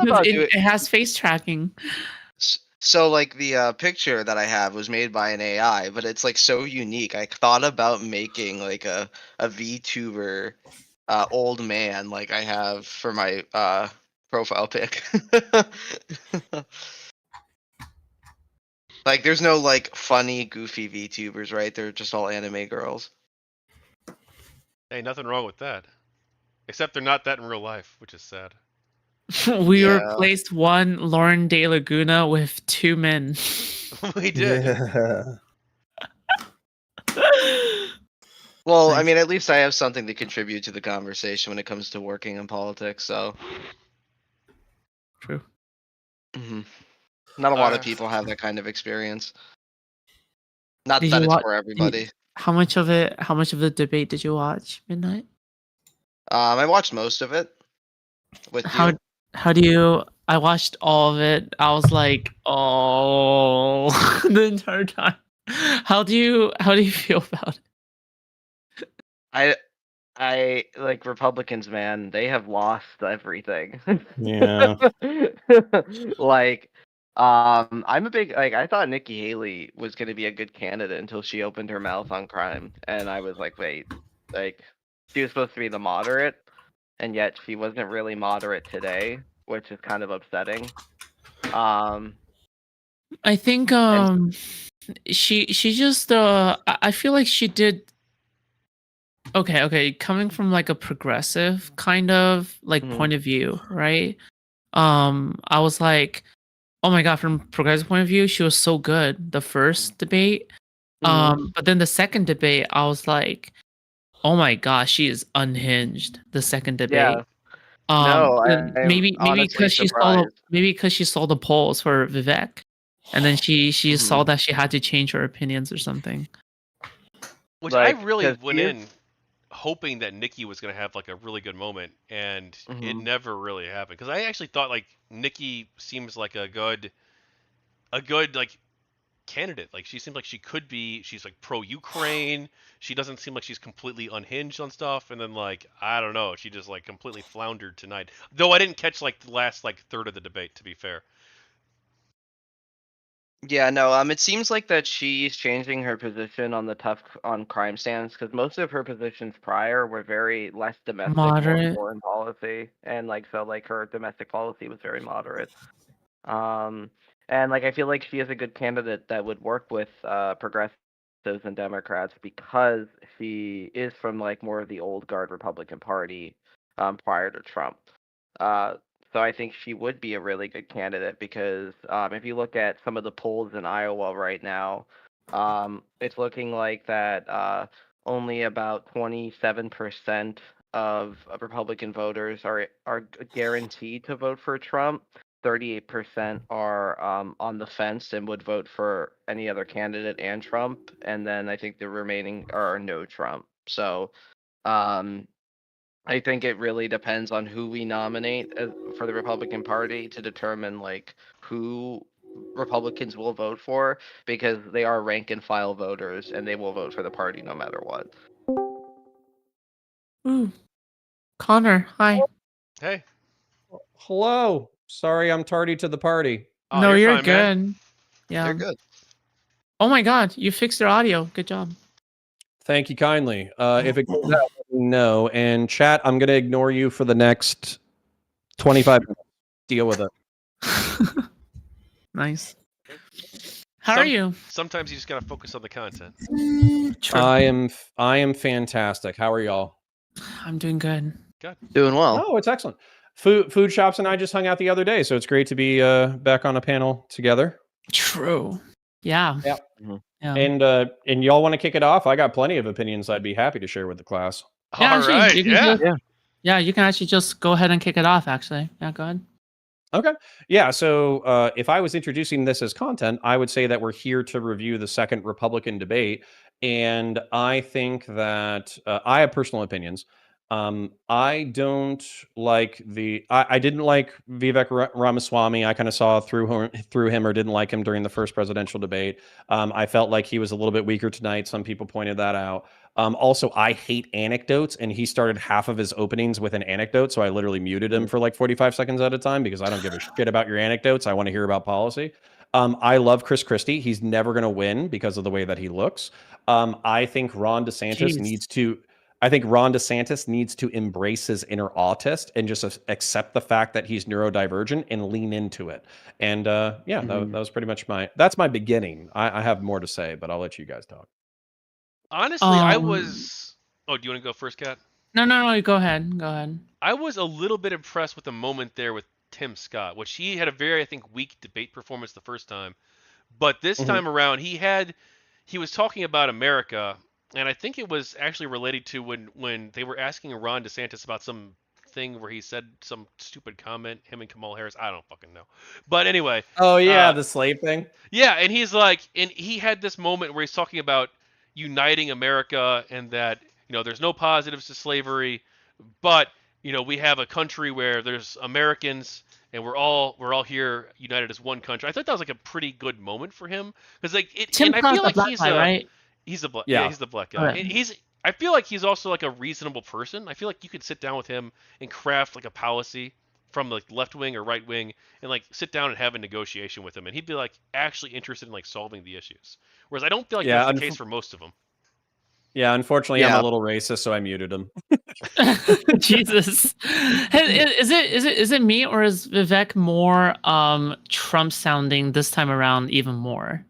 because about it has face tracking. So like the picture that I have was made by an AI, but it's like so unique. I thought about making like a VTuber old man like I have for my profile pic. Like there's no like funny goofy VTubers, right? They're just all anime girls. Hey, nothing wrong with that. Except they're not that in real life, which is sad. We Yeah. replaced one Lauren De Laguna with 2 men. We did. Yeah. Well, Nice. I mean, at least I have something to contribute to the conversation when it comes to working in politics. So, True. Not a lot of people have that kind of experience. Not Did that you it's watch? for everybody. How much of the debate did you watch, Midnight? I watched most of it with you. How do you? I watched all of it. I was like, oh, the entire time. How do you feel about it? I like Republicans, man. They have lost everything. Yeah. Like, I'm a big like. I thought Nikki Haley was gonna be a good candidate until she opened her mouth on crime, and I was like, wait, like, she was supposed to be the moderate, and yet she wasn't really moderate today, which is kind of upsetting. I think she just I feel like she did okay coming from like a progressive kind of like point of view, right? I was like, oh my god, from progressive point of view she was so good the first debate. But then the second debate I was like, oh my gosh, she is unhinged the second debate. No, I'm maybe honestly because she saw the polls for Vivek, and then she saw that she had to change her opinions or something. Which Like, I really 'cause went he in hoping that Nikki was going to have like a really good moment, and it never really happened. Because I actually thought like Nikki seems like a good like candidate. Like she seems like she could be. She's like pro-Ukraine. She doesn't seem like she's completely unhinged on stuff. And then like I don't know, she just like completely floundered tonight. Though I didn't catch like the last like third of the debate, to be fair. Yeah, no, it seems like that she's changing her position on the tough on crime stance because most of her positions prior were very less domestic, more Moderate. foreign policy, and like so, like her domestic policy was very moderate. And like I feel like she is a good candidate that would work with progressives and Democrats because she is from like more of the old guard Republican Party prior to Trump. So I think she would be a really good candidate because if you look at some of the polls in Iowa right now, it's looking like that only about 27% of Republican voters are guaranteed to vote for Trump. 38% are on the fence and would vote for any other candidate and Trump, and then I think the remaining are no Trump. So I think it really depends on who we nominate for the Republican Party to determine like who Republicans will vote for because they are rank and file voters and they will vote for the party no matter what. Ooh. Connor, hi. Hey. Hello. Sorry, I'm tardy to the party. Oh, No, you're fine, good. man. Yeah. You're good. Oh my god, you fixed your audio. Good job. Thank you kindly. If it goes out, let me know. And chat, I'm going to ignore you for the next 25 minutes. Deal with it. Nice. How are you? Sometimes you just gotta focus on the content. True. I am fantastic. How are y'all? I'm doing good. Good. Doing well. Oh, it's excellent. Foodshops and I just hung out the other day, so it's great to be back on a panel together. True. Yeah. Yeah. Yeah. And y'all want to kick it off? I got plenty of opinions I'd be happy to share with the class. Yeah, All actually, right. you can Yeah. yeah, you can actually just go ahead and kick it off. Actually, yeah, go ahead. Okay. Yeah. So if I was introducing this as content, I would say that we're here to review the second Republican debate. And I think that I have personal opinions. I don't like I didn't like Vivek Ramaswamy. I kind of saw through him or didn't like him during the first presidential debate. I felt like he was a little bit weaker tonight. Some people pointed that out. Also, I hate anecdotes, and he started half of his openings with an anecdote, so I literally muted him for like 45 seconds at a time because I don't give a shit about your anecdotes. I want to hear about policy. I love Chris Christie. He's never going to win because of the way that he looks. I think Ron DeSantis needs to. I think Ron DeSantis needs to embrace his inner autist and just accept the fact that he's neurodivergent and lean into it. And yeah, that was pretty much that's my beginning. I have more to say, but I'll let you guys talk. Honestly, I was. Oh, do you want to go first, Kat? No, go ahead. Go ahead. I was a little bit impressed with the moment there with Tim Scott, which he had a very, I think, weak debate performance the first time. But this time around, he was talking about America. And I think it was actually related to when they were asking Ron DeSantis about some thing where he said some stupid comment, him and Kamala Harris. I don't fucking know. But anyway. Oh, yeah, the slave thing. Yeah, and he's like, and he had this moment where he's talking about uniting America and that, there's no positives to slavery, but, we have a country where there's Americans and we're all here united as one country. I thought that was like a pretty good moment for him because like Tim and I feel like he's right? He's the black. Yeah, he's the black guy. Okay. I feel like he's also like a reasonable person. I feel like you could sit down with him and craft like a policy from like left wing or right wing and like sit down and have a negotiation with him, and he'd be like actually interested in like solving the issues. Whereas I don't feel like that's the case for most of them. Yeah, unfortunately, I'm a little racist, so I muted him. Jesus, is it me or is Vivek more Trump sounding this time around even more?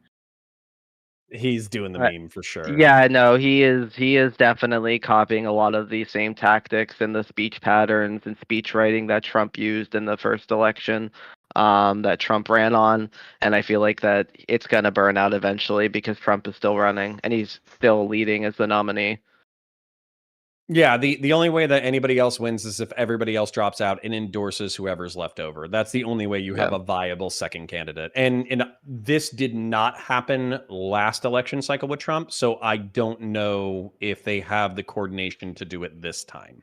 He's doing the meme for sure. Yeah, no, he is definitely copying a lot of the same tactics and the speech patterns and speech writing that Trump used in the first election, that Trump ran on. And I feel like that it's gonna burn out eventually because Trump is still running and he's still leading as the nominee. Yeah, the only way that anybody else wins is if everybody else drops out and endorses whoever's left over. That's the only way you have a viable second candidate. And this did not happen last election cycle with Trump, so I don't know if they have the coordination to do it this time.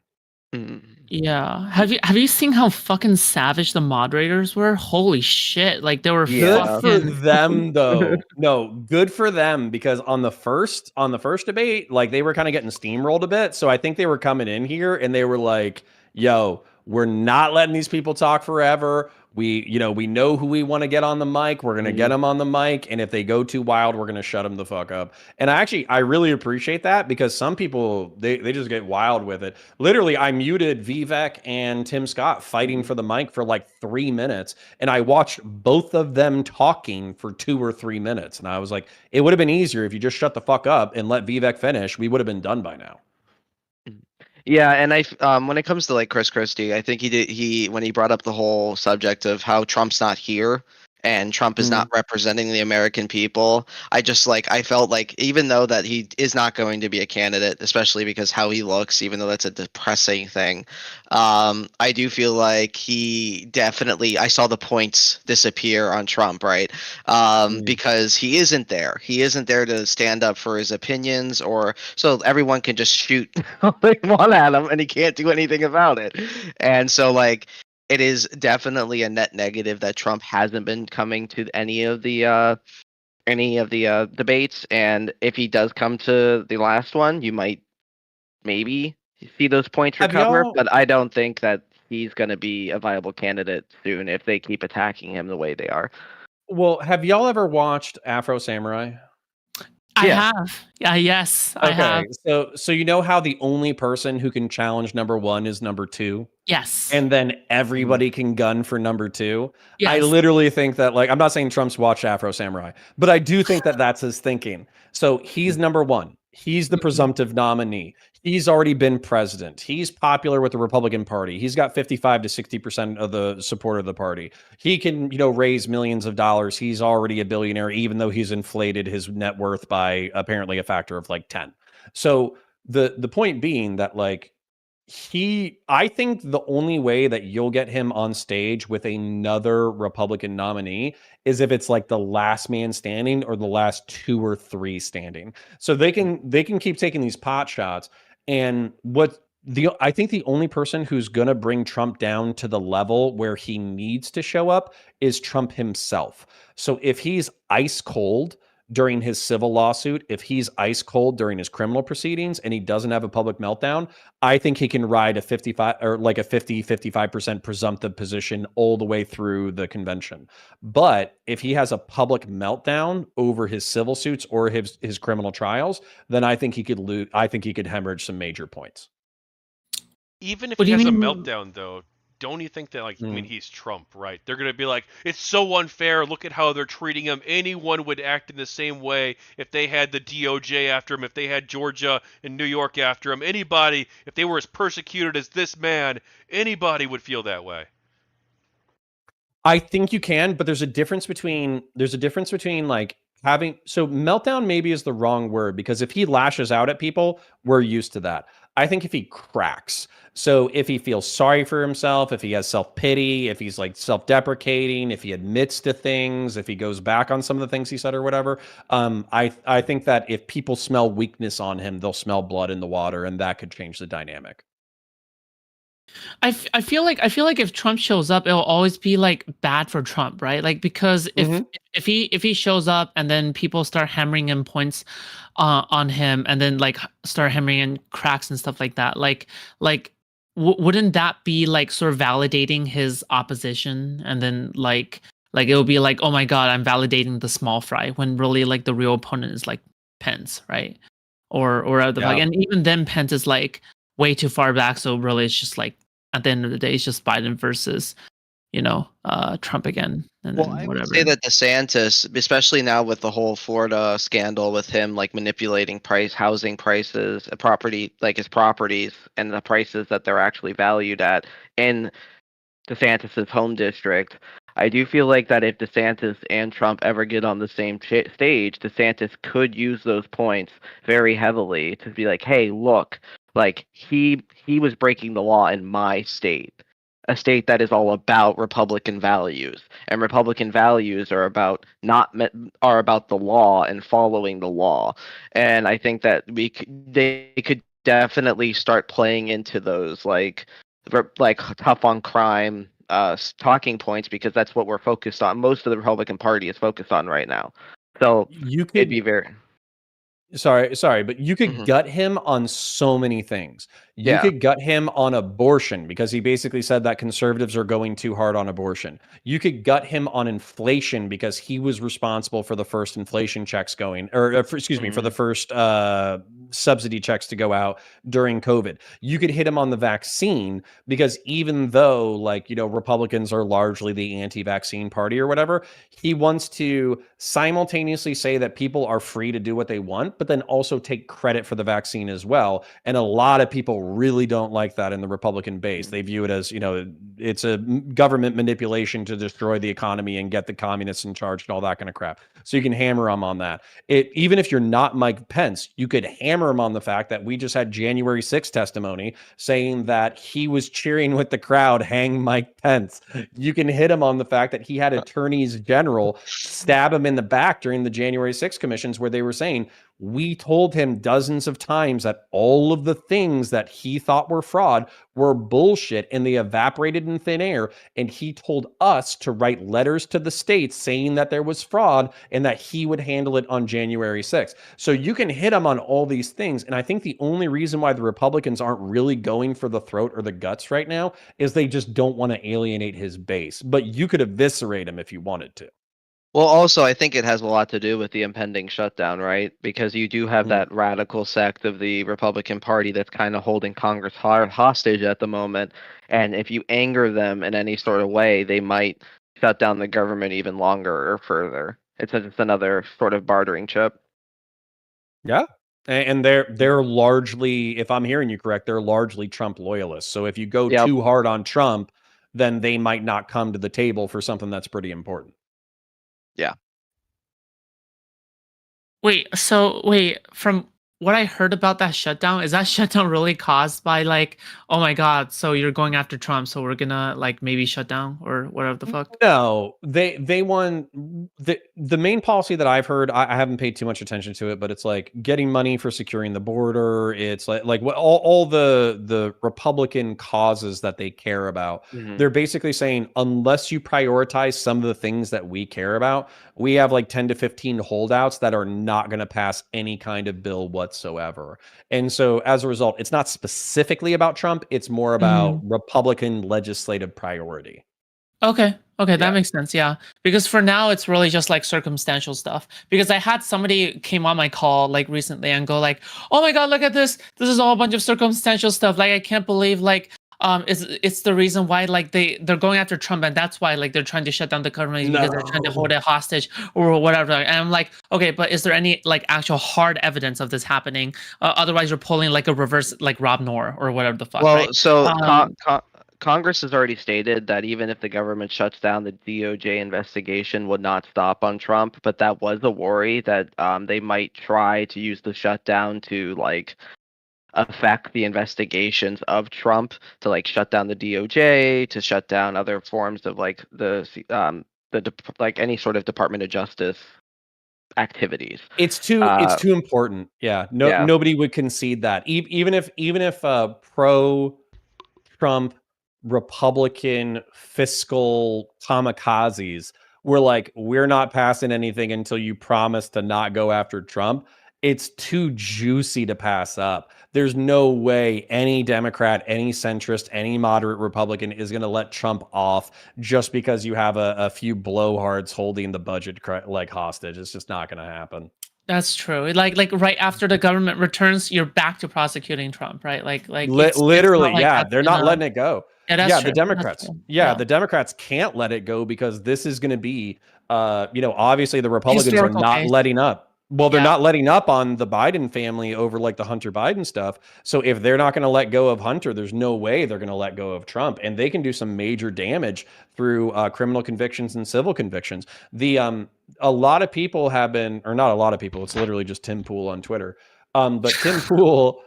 Yeah. Have you seen how fucking savage the moderators were? Holy shit. Like they were good for them though. No, good for them because on the first debate, like they were kind of getting steamrolled a bit. So I think they were coming in here and they were like, yo, we're not letting these people talk forever. We know who we want to get on the mic. We're going to get them on the mic. And if they go too wild, we're going to shut them the fuck up. And I really appreciate that because some people, they just get wild with it. Literally, I muted Vivek and Tim Scott fighting for the mic for like 3 minutes. And I watched both of them talking for 2 or 3 minutes. And I was like, it would have been easier if you just shut the fuck up and let Vivek finish. We would have been done by now. Yeah, and when it comes to like Chris Christie, I think when he brought up the whole subject of how Trump's not here and Trump is not representing the American people, I felt like even though that he is not going to be a candidate, especially because how he looks, even though that's a depressing thing, I do feel like I saw the points disappear on Trump, right? Because he isn't there. He isn't there to stand up for his opinions, or so everyone can just shoot one at him and he can't do anything about it. And so like, it is definitely a net negative that Trump hasn't been coming to any of the debates. And if he does come to the last one, you might maybe see those points recover. But I don't think that he's going to be a viable candidate soon if they keep attacking him the way they are. Well, have y'all ever watched Afro Samurai? I have. Yeah, yes, I have. So you know how the only person who can challenge number 1 is number 2? Yes. And then everybody can gun for number 2? Yes. I literally think that, like, I'm not saying Trump's watched Afro Samurai, but I do think that that's his thinking. So he's number 1. He's the presumptive nominee. He's already been president. He's popular with the Republican Party. He's got 55 to 60% of the support of the party. He can, raise millions of dollars. He's already a billionaire, even though he's inflated his net worth by apparently a factor of like 10. So the point being that like I think the only way that you'll get him on stage with another Republican nominee is if it's like the last man standing or the last 2 or 3 standing. So they can keep taking these pot shots. And what I think the only person who's going to bring Trump down to the level where he needs to show up is Trump himself. So if he's ice cold during his civil lawsuit, if he's ice cold during his criminal proceedings and he doesn't have a public meltdown, I think he can ride a 55 or like a 55% presumptive position all the way through the convention. But if he has a public meltdown over his civil suits or his criminal trials, then I think he could lose. I think he could hemorrhage some major points. Even if What he do you has a mean? meltdown, though, don't you think that, like, I mean, he's Trump, right? They're going to be like, it's so unfair. Look at how they're treating him. Anyone would act in the same way if they had the DOJ after him, if they had Georgia and New York after him. Anybody, if they were as persecuted as this man, anybody would feel that way. I think you can, but there's a difference between like having, so meltdown maybe is the wrong word, because if he lashes out at people, we're used to that. I think if he cracks, so if he feels sorry for himself, if he has self-pity, if he's like self-deprecating, if he admits to things, if he goes back on some of the things he said or whatever, I think that if people smell weakness on him, they'll smell blood in the water, and that could change the dynamic. I feel like if Trump shows up, it'll always be like bad for Trump, right? Like, because if he shows up and then people start hammering in points on him, and then like start hammering in cracks and stuff like that, like wouldn't that be like sort of validating his opposition? And then like it'll be like, oh my god, I'm validating the small fry, when really like the real opponent is like Pence, right? Or the like, and even then Pence is like way too far back, so really it's just like, at the end of the day, it's just Biden versus, Trump again, and Well, then I whatever. would say that DeSantis, especially now with the whole Florida scandal with him like manipulating housing prices, property, like his properties and the prices that they're actually valued at in DeSantis's home district. I do feel like that if DeSantis and Trump ever get on the same stage, DeSantis could use those points very heavily to be like, hey, look, like he was breaking the law in my state, a state that is all about Republican values, and Republican values are about about the law and following the law. And I think that they could definitely start playing into those like tough on crime talking points, because that's what we're focused on. Most of the Republican Party is focused on right now. So it'd be very sorry, but you could gut him on so many things. You could gut him on abortion, because he basically said that conservatives are going too hard on abortion. You could gut him on inflation, because he was responsible for the first inflation checks going, or for the first subsidy checks to go out during COVID. You could hit him on the vaccine, because even though Republicans are largely the anti-vaccine party or whatever, he wants to simultaneously say that people are free to do what they want, but then also take credit for the vaccine as well. And a lot of people really don't like that in the Republican base. They view it as, it's a government manipulation to destroy the economy and get the communists in charge and all that kind of crap. So you can hammer him on that. Even if you're not Mike Pence, you could hammer him on the fact that we just had January 6th testimony saying that he was cheering with the crowd, hang Mike Pence. You can hit him on the fact that he had attorneys general stab him in the back during the January 6th commissions, where they were saying, we told him dozens of times that all of the things that he thought were fraud were bullshit and they evaporated in thin air. And he told us to write letters to the states saying that there was fraud and that he would handle it on January 6th. So you can hit him on all these things. And I think the only reason why the Republicans aren't really going for the throat or the guts right now is they just don't want to alienate his base. But you could eviscerate him if you wanted to. Well, also, I think it has a lot to do with the impending shutdown, right? Because you do have that radical sect of the Republican Party that's kind of holding Congress hostage at the moment. And if you anger them in any sort of way, they might shut down the government even longer or further. It's just another sort of bartering chip. Yeah. And they're largely, if I'm hearing you correct, they're largely Trump loyalists. So if you go too hard on Trump, then they might not come to the table for something that's pretty important. Yeah. Wait, from what I heard about that shutdown is that shutdown really caused by like, oh my god, so you're going after Trump, so we're gonna like maybe shut down or whatever the fuck. No, they won the main policy that I've heard. I haven't paid too much attention to it, but it's like getting money for securing the border. It's like what all the Republican causes that they care about. They're basically saying unless you prioritize some of the things that we care about, we have like 10 to 15 holdouts that are not going to pass any kind of bill whatsoever. And so as a result, it's not specifically about Trump. It's more about Republican legislative priority. Okay, that makes sense. Yeah, because for now it's really just like circumstantial stuff. Because I had somebody came on my call like recently and go like, "Oh my god, look at this! This is all a bunch of circumstantial stuff. Like I can't believe like it's the reason why like they're going after Trump and that's why like they're trying to shut down the government because they're trying to hold it hostage or whatever." And I'm like, okay, but is there any like actual hard evidence of this happening? Otherwise, you're pulling like a reverse like Rob Noor or whatever the fuck. Well, right? so Congress has already stated that even if the government shuts down, the DOJ investigation would not stop on Trump. But that was a worry that they might try to use the shutdown to like affect the investigations of Trump, to like shut down the DOJ, to shut down other forms of like like any sort of Department of Justice activities. It's too important. Yeah, nobody would concede that. Even if pro Trump Republican fiscal kamikazes were like, we're not passing anything until you promise to not go after Trump. It's too juicy to pass up. There's no way any Democrat, any centrist, any moderate Republican is going to let Trump off just because you have a few blowhards holding the budget like hostage. It's just not going to happen. That's true. Like right after the government returns, you're back to prosecuting Trump, right? Like literally, like yeah. They're not letting it go. Yeah, that's true. The Democrats. The Democrats can't let it go because this is going to be, obviously the Republicans are not letting up. Well, they're not letting up on the Biden family over like the Hunter Biden stuff. So if they're not going to let go of Hunter, there's no way they're going to let go of Trump, and they can do some major damage through criminal convictions and civil convictions. A lot of people have been, or not a lot of people, it's literally just Tim Pool on Twitter. But Tim Pool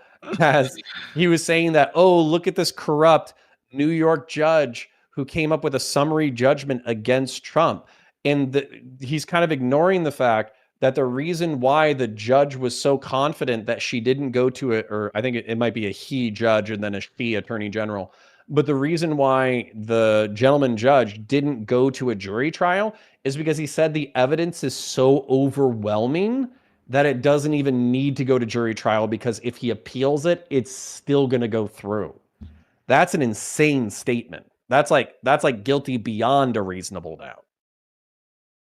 he was saying that, oh, look at this corrupt New York judge who came up with a summary judgment against Trump. And he's kind of ignoring the fact that the reason why the judge was so confident that she didn't go to it, or I think it might be a he judge and then a she attorney general, but the reason why the gentleman judge didn't go to a jury trial is because he said the evidence is so overwhelming that it doesn't even need to go to jury trial, because if he appeals it, it's still going to go through. That's an insane statement. That's like guilty beyond a reasonable doubt.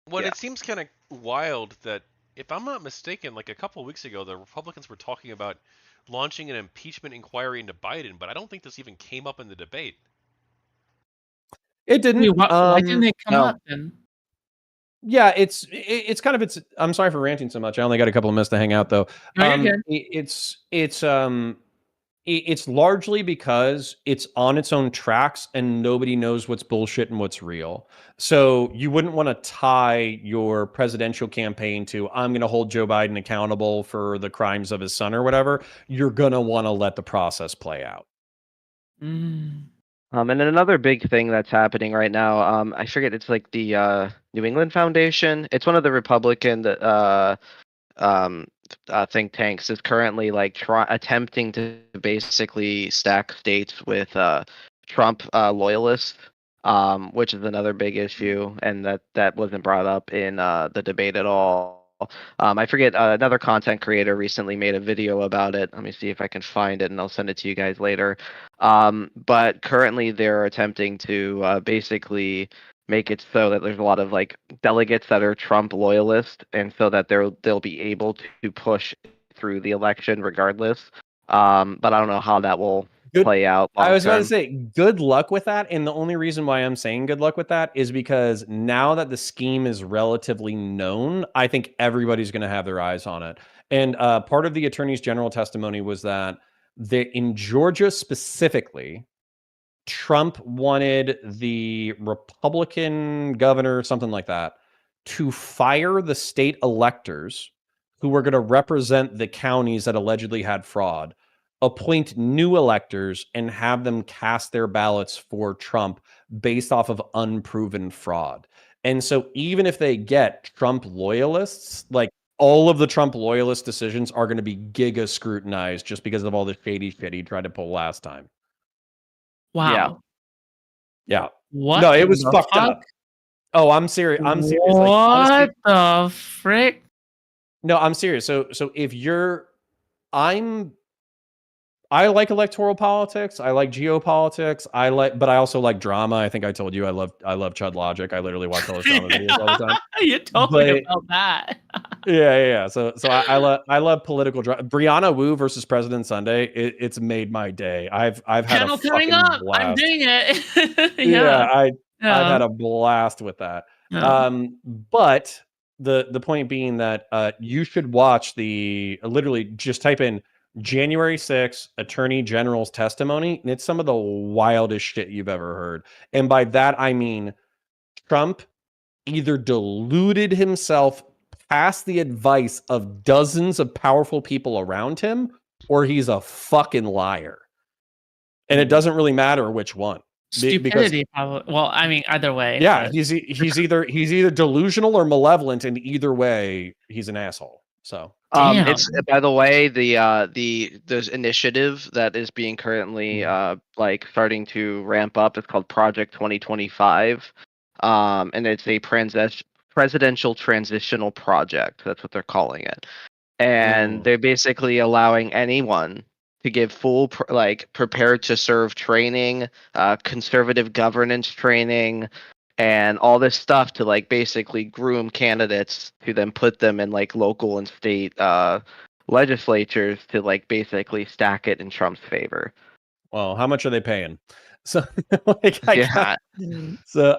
Well, it seems kind of wild that, if I'm not mistaken, like a couple of weeks ago, the Republicans were talking about launching an impeachment inquiry into Biden, but I don't think this even came up in the debate. It didn't. Why didn't it come up then? Yeah, it's kind of I'm sorry for ranting so much. I only got a couple of minutes to hang out though. It's largely because it's on its own tracks and nobody knows what's bullshit and what's real. So you wouldn't want to tie your presidential campaign to, I'm going to hold Joe Biden accountable for the crimes of his son or whatever. You're going to want to let the process play out. And then another big thing that's happening right now, I forget, it's like the New England Foundation. It's one of the Republican think tanks is currently like attempting to basically stack states with Trump loyalists, which is another big issue, and that wasn't brought up in the debate at all. I forget, another content creator recently made a video about it. Let me see if I can find it, and I'll send it to you guys later. But currently they're attempting to basically make it so that there's a lot of like delegates that are Trump loyalists, and so that they'll be able to push through the election regardless. But I don't know how that will play out. I was about to say, good luck with that. And the only reason why I'm saying good luck with that is because now that the scheme is relatively known, I think everybody's going to have their eyes on it. And part of the attorney's general testimony was that in Georgia specifically, Trump wanted the Republican governor, something like that, to fire the state electors who are going to represent the counties that allegedly had fraud, appoint new electors, and have them cast their ballots for Trump based off of unproven fraud. And so even if they get Trump loyalists, like all of the Trump loyalist decisions are going to be giga scrutinized just because of all the shady shit he tried to pull last time. Wow. Yeah. What? No, it was the fucked fuck? up. Oh, I'm serious. I'm serious. What Like, honestly, the frick? no, I'm serious. So if I like electoral politics. I like geopolitics. But I also like drama. I think I told you I love Chud Logic. I literally watch all his drama videos all the time. You told me But- about that. Yeah. So I love political drama. Brianna Wu versus President Sunday. It's made my day. I've had Panel a coming fucking up. blast. I'm doing it. Yeah, I've Yeah. had a blast with that. Yeah. But the point being that you should watch literally just type in January 6th Attorney General's testimony, and it's some of the wildest shit you've ever heard. And by that I mean Trump either deluded himself past the advice of dozens of powerful people around him, or he's a fucking liar. And it doesn't really matter which one. Stupidity, probably. Well, I mean, either way. Yeah, but- he's either delusional or malevolent, and either way, he's an asshole. So Damn. It's by the way, there's initiative that is being currently like starting to ramp up. It's called Project 2025, and it's a presidential transitional project. That's what they're calling it, and they're basically allowing anyone to give full prepared to serve training, conservative governance training, and all this stuff to like basically groom candidates to then put them in like local and state legislatures to like basically stack it in Trump's favor. well, how much are they paying? So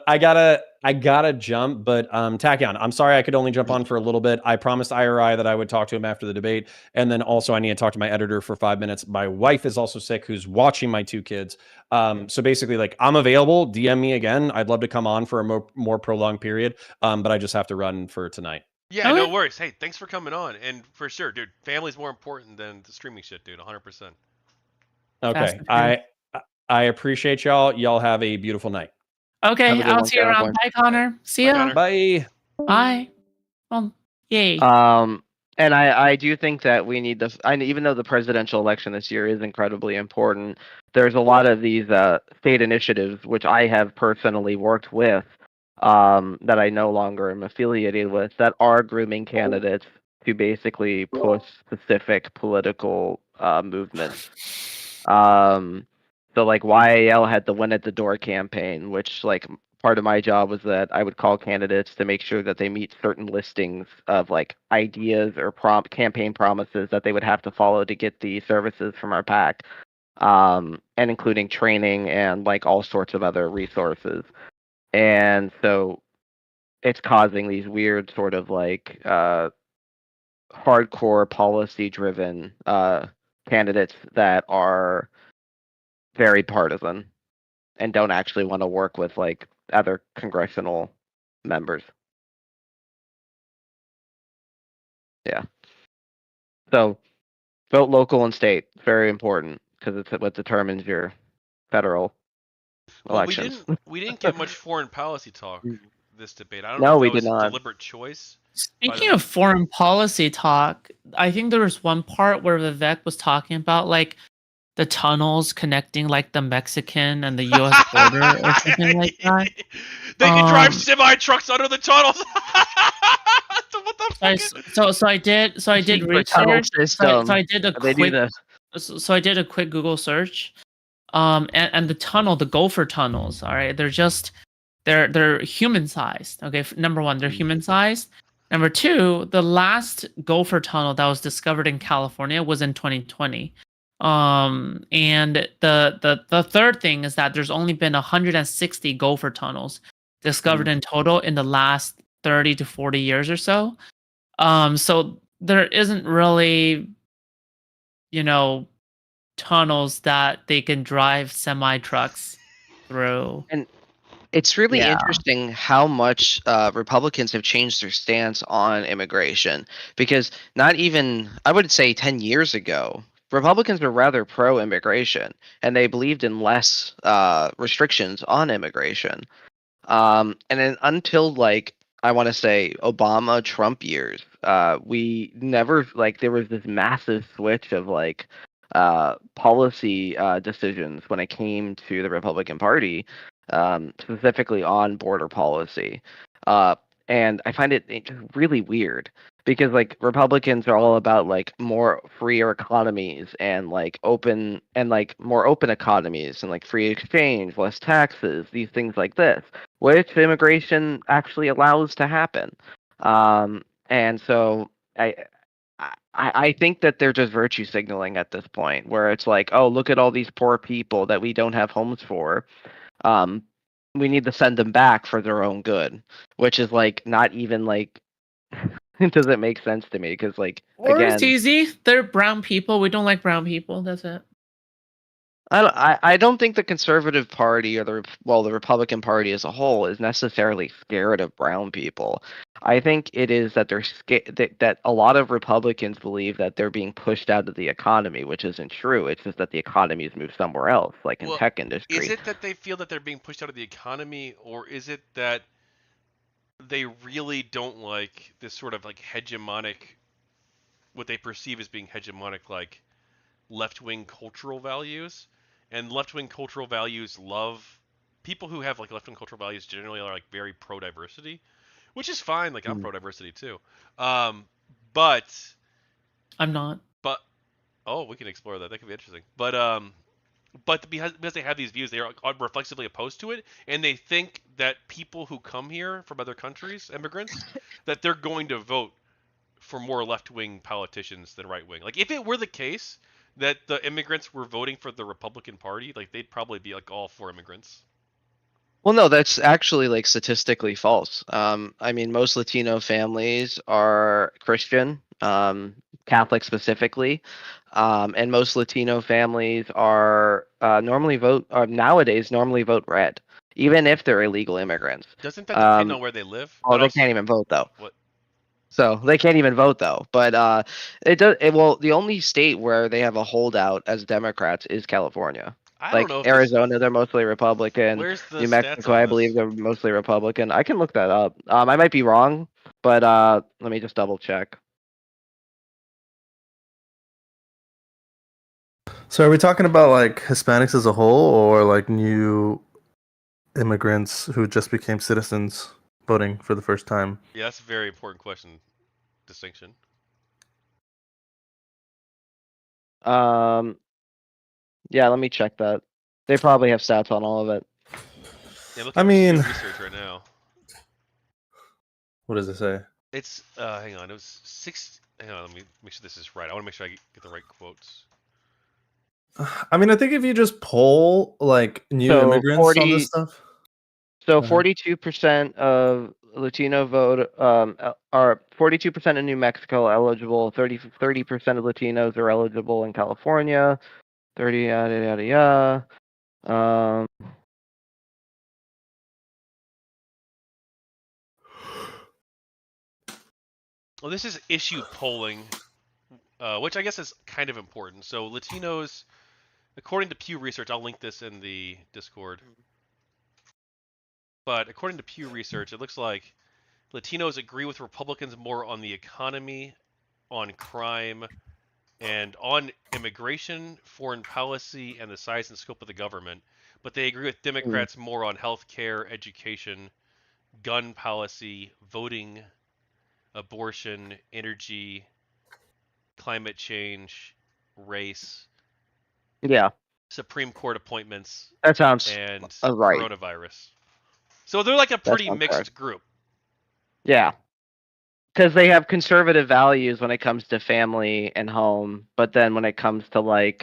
I gotta jump, but Tachyon, I'm sorry I could only jump on for a little bit. I promised IRI that I would talk to him after the debate, and then also I need to talk to my editor for 5 minutes. My wife is also sick, who's watching my 2 kids. So basically, like, I'm available. DM me again. I'd love to come on for a more prolonged period, but I just have to run for tonight. Yeah, no worries. Hey, thanks for coming on, and for sure, dude, family's more important than the streaming shit, dude. 100%. Okay, I appreciate y'all. Y'all have a beautiful night. Okay, I'll see you around. Bye, Connor. See ya. Bye. Bye. Yay. And I do think that we need even though the presidential election this year is incredibly important, there's a lot of these state initiatives which I have personally worked with that I no longer am affiliated with that are grooming candidates to basically push specific political movements. So like YAL had the Win at the Door campaign, which like part of my job was that I would call candidates to make sure that they meet certain listings of like ideas or campaign promises that they would have to follow to get the services from our PAC, and including training and like all sorts of other resources. And so it's causing these weird sort of like hardcore policy driven candidates that are very partisan and don't actually want to work with like other congressional members. Yeah. So vote local and state. Very important because it's what determines your federal elections. We didn't get much foreign policy talk this debate. I don't No, know if we that was did not. a deliberate choice. Speaking of foreign policy talk, I think there was one part where Vivek was talking about like the tunnels connecting like the Mexican and the U.S. border or something like that. They can drive semi trucks under the tunnels. What the fuck? So I did research. So I did a quick Google search. And the tunnel, the Gopher tunnels. All right, they're human sized. Okay, number one, they're human sized. Number two, the last Gopher tunnel that was discovered in California was in 2020. And the third thing is that there's only been 160 Gopher tunnels discovered in total in the last 30 to 40 years or so. So there isn't really, tunnels that they can drive semi trucks through. It's really Yeah. interesting how much Republicans have changed their stance on immigration, because not even, I would say 10 years ago, Republicans were rather pro-immigration, and they believed in less restrictions on immigration. And then until like I want to say Obama, Trump years, we never like there was this massive switch of like policy decisions when it came to the Republican Party, specifically on border policy. Uh, and I find it just really weird because like Republicans are all about like more freer economies and like open and like more open economies and like free exchange, less taxes, these things like this, which immigration actually allows to happen. And so I think that they're just virtue signaling at this point, where it's like, oh, look at all these poor people that we don't have homes for. Um, we need to send them back for their own good, which is like not even like it doesn't make sense to me because like Or it's again, easy. They're brown people. We don't like brown people. That's it. I don't think the Conservative Party or the Republican Party as a whole is necessarily scared of brown people. I think it is that they're scared that a lot of Republicans believe that they're being pushed out of the economy, which isn't true. It's just that the economy has moved somewhere else, like in Well, tech industry. is it that they feel that they're being pushed out of the economy, or is it that they really don't like this sort of like hegemonic, what they perceive as being hegemonic, like left-wing cultural values? And left-wing cultural values love people who have like left-wing cultural values generally are like very pro-diversity, which is fine. Like I'm pro-diversity too. But I'm not. but oh, we can explore that. That could be interesting. But because they have these views, they are reflexively opposed to it, and they think that people who come here from other countries, immigrants, that they're going to vote for more left-wing politicians than right-wing. Like if it were the case that the immigrants were voting for the Republican Party, like they'd probably be like all for immigrants. Well, no, that's actually like statistically false. I mean, most Latino families are Christian, Catholic specifically, and most Latino families are nowadays normally vote red, even if they're illegal immigrants. Doesn't that depend on where they live? Oh, they can't even vote though. What? So they can't even vote though. But it does. Well, the only state where they have a holdout as Democrats is California. I Like don't know if Arizona, they're mostly Republican. Where's the New stats Mexico, on I this? believe they're mostly Republican. I can look that up. I might be wrong, but let me just double check. So are we talking about like Hispanics as a whole, or like new immigrants who just became citizens voting for the first time? Yeah, that's a very important question. Distinction. Yeah, let me check that. They probably have stats on all of it. Yeah, I mean, research right now. What does it say? It's hang on, it was 6. Hang on, let me make sure this is right. I want to make sure I get the right quotes. I mean, I think if you just poll like new immigrants on this stuff. So 42% of Latino vote are 42% in New Mexico eligible. 30% of Latinos are eligible in California. 30 yada yada yada. Well, this is issued polling, which I guess is kind of important. So Latinos, according to Pew Research, I'll link this in the Discord. But according to Pew Research, it looks like Latinos agree with Republicans more on the economy, on crime, and on immigration, foreign policy, and the size and scope of the government. But they agree with Democrats more on healthcare, education, gun policy, voting, abortion, energy, climate change, race, Yeah, Supreme Court appointments, that sounds and right. coronavirus. So they're like a pretty mixed group. Yeah, because they have conservative values when it comes to family and home, but then when it comes to like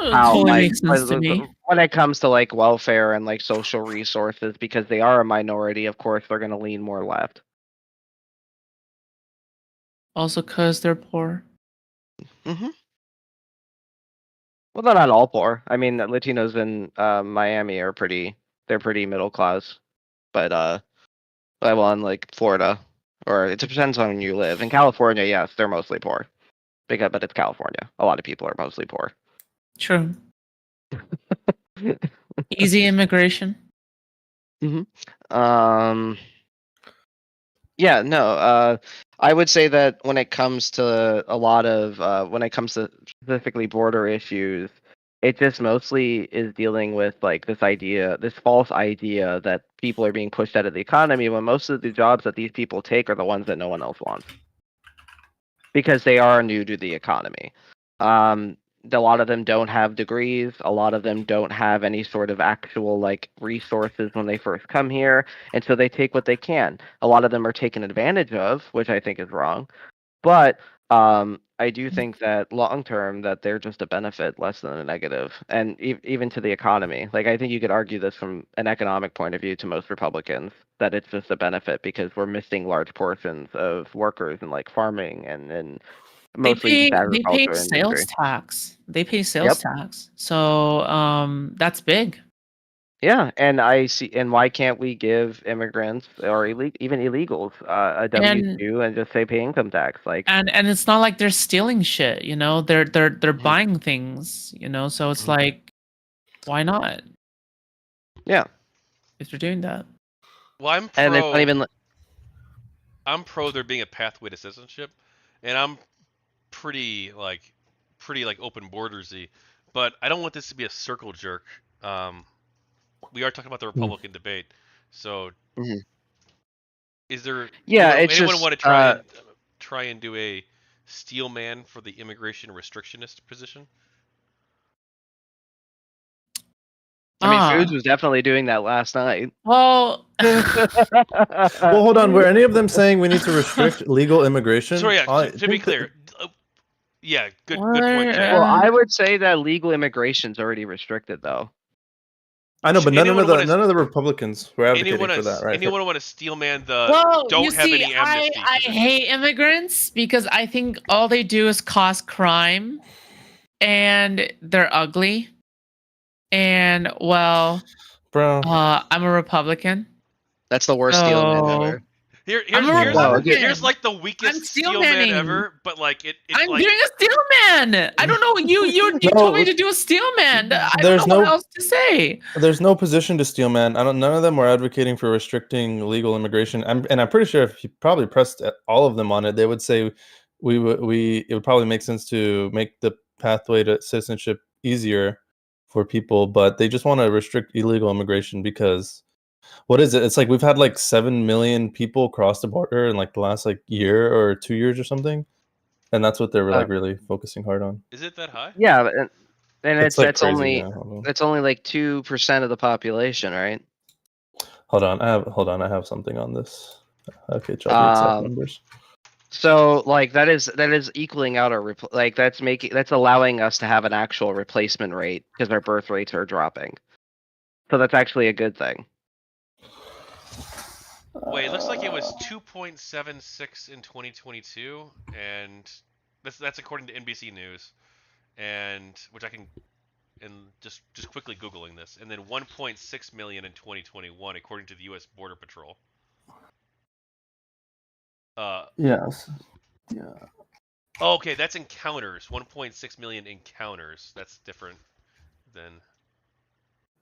Totally makes sense to me. when it comes to like welfare and like social resources, because they are a minority, of course they're going to lean more left. Also, because they're poor. Well, they're not all poor. I mean, Latinos in Miami are pretty they're pretty middle class. But well, in like Florida, or it depends on where you live. In California, yes, they're mostly poor. But it's California. A lot of people are mostly poor. True. Easy immigration. Yeah, no. I would say that when it comes to a lot of when it comes to specifically border issues, it just mostly is dealing with like this false idea that people are being pushed out of the economy when most of the jobs that these people take are the ones that no one else wants because they are new to the economy. A lot of them don't have degrees. A lot of them don't have any sort of actual like resources when they first come here, and so they take what they can. A lot of them are taken advantage of, which I think is wrong. But I do think that long term that they're just a benefit less than a negative, and even to the economy. Like I think you could argue this from an economic point of view to most Republicans that it's just a benefit because we're missing large portions of workers in like farming and mostly They pay agriculture sales industry. tax. They pay sales tax. So that's big. Yeah, and I see. And why can't we give immigrants or even illegals a W-2 and just say pay income tax? Like, and it's not like they're stealing shit. You know, they're buying things. You know, so it's like, why not? Yeah, if they're doing that. Well, I'm pro. And it's not even. I'm pro there being a pathway to citizenship, and I'm pretty open bordersy, but I don't want this to be a circle jerk. We are talking about the Republican debate, so is there? Yeah, anyone want to try and do a steel man for the immigration restrictionist position? I mean, Foods was definitely doing that last night. Well, well, hold on. Were any of them saying we need to restrict legal immigration? So yeah, to be clear, yeah, good point, Jay. Well, I would say that legal immigration's already restricted, though. I know, but none of the Republicans were advocating for that, right? Anyone want to steel man the don't have any amnesty? I hate immigrants because I think all they do is cause crime, and they're ugly. And well, bro, I'm a Republican. That's the worst steel man ever. Here's like the weakest steel man ever, but like I'm doing a steel man. I don't know. You told me to do a steel man. I don't know what else to say. There's no position to steel man. None of them were advocating for restricting legal immigration. And I'm pretty sure if you probably pressed all of them on it, they would say it would probably make sense to make the pathway to citizenship easier for people, but they just want to restrict illegal immigration because. What is it? It's like we've had like 7 million people cross the border in like the last like year or 2 years or something, and that's what they're like really focusing hard on. Is it that high? Yeah, and it's like that's crazy, only like 2% of the population, right? Hold on, I have something on this. Okay, check numbers. So like that is equaling out our that's allowing us to have an actual replacement rate because our birth rates are dropping. So that's actually a good thing. Wait, it looks like it was 2.76 in 2022, and that's according to NBC News, and which I can, and just quickly googling this, and then 1.6 million in 2021 according to the U.S. Border Patrol. Yes. Yeah. Oh, okay, that's encounters. 1.6 million encounters. That's different than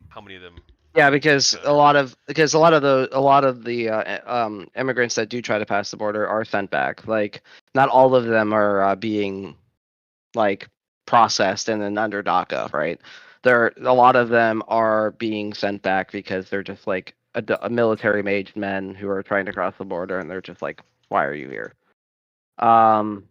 how many of them. Yeah, because a lot of the immigrants that do try to pass the border are sent back. Like, not all of them are being like processed and then under DACA, right? A lot of them are being sent back because they're just like a military-aged men who are trying to cross the border, and they're just like, "Why are you here?" And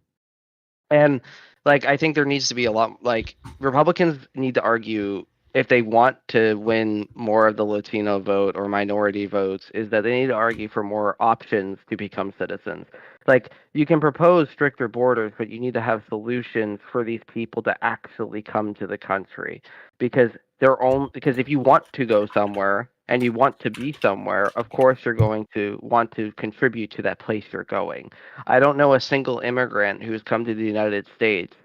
like I think there needs to be a lot. Like Republicans need to argue. If they want to win more of the Latino vote or minority votes, is that they need to argue for more options to become citizens. Like, you can propose stricter borders, but you need to have solutions for these people to actually come to the country. Because if you want to go somewhere and you want to be somewhere, of course you're going to want to contribute to that place you're going. I don't know a single immigrant who's come to the United States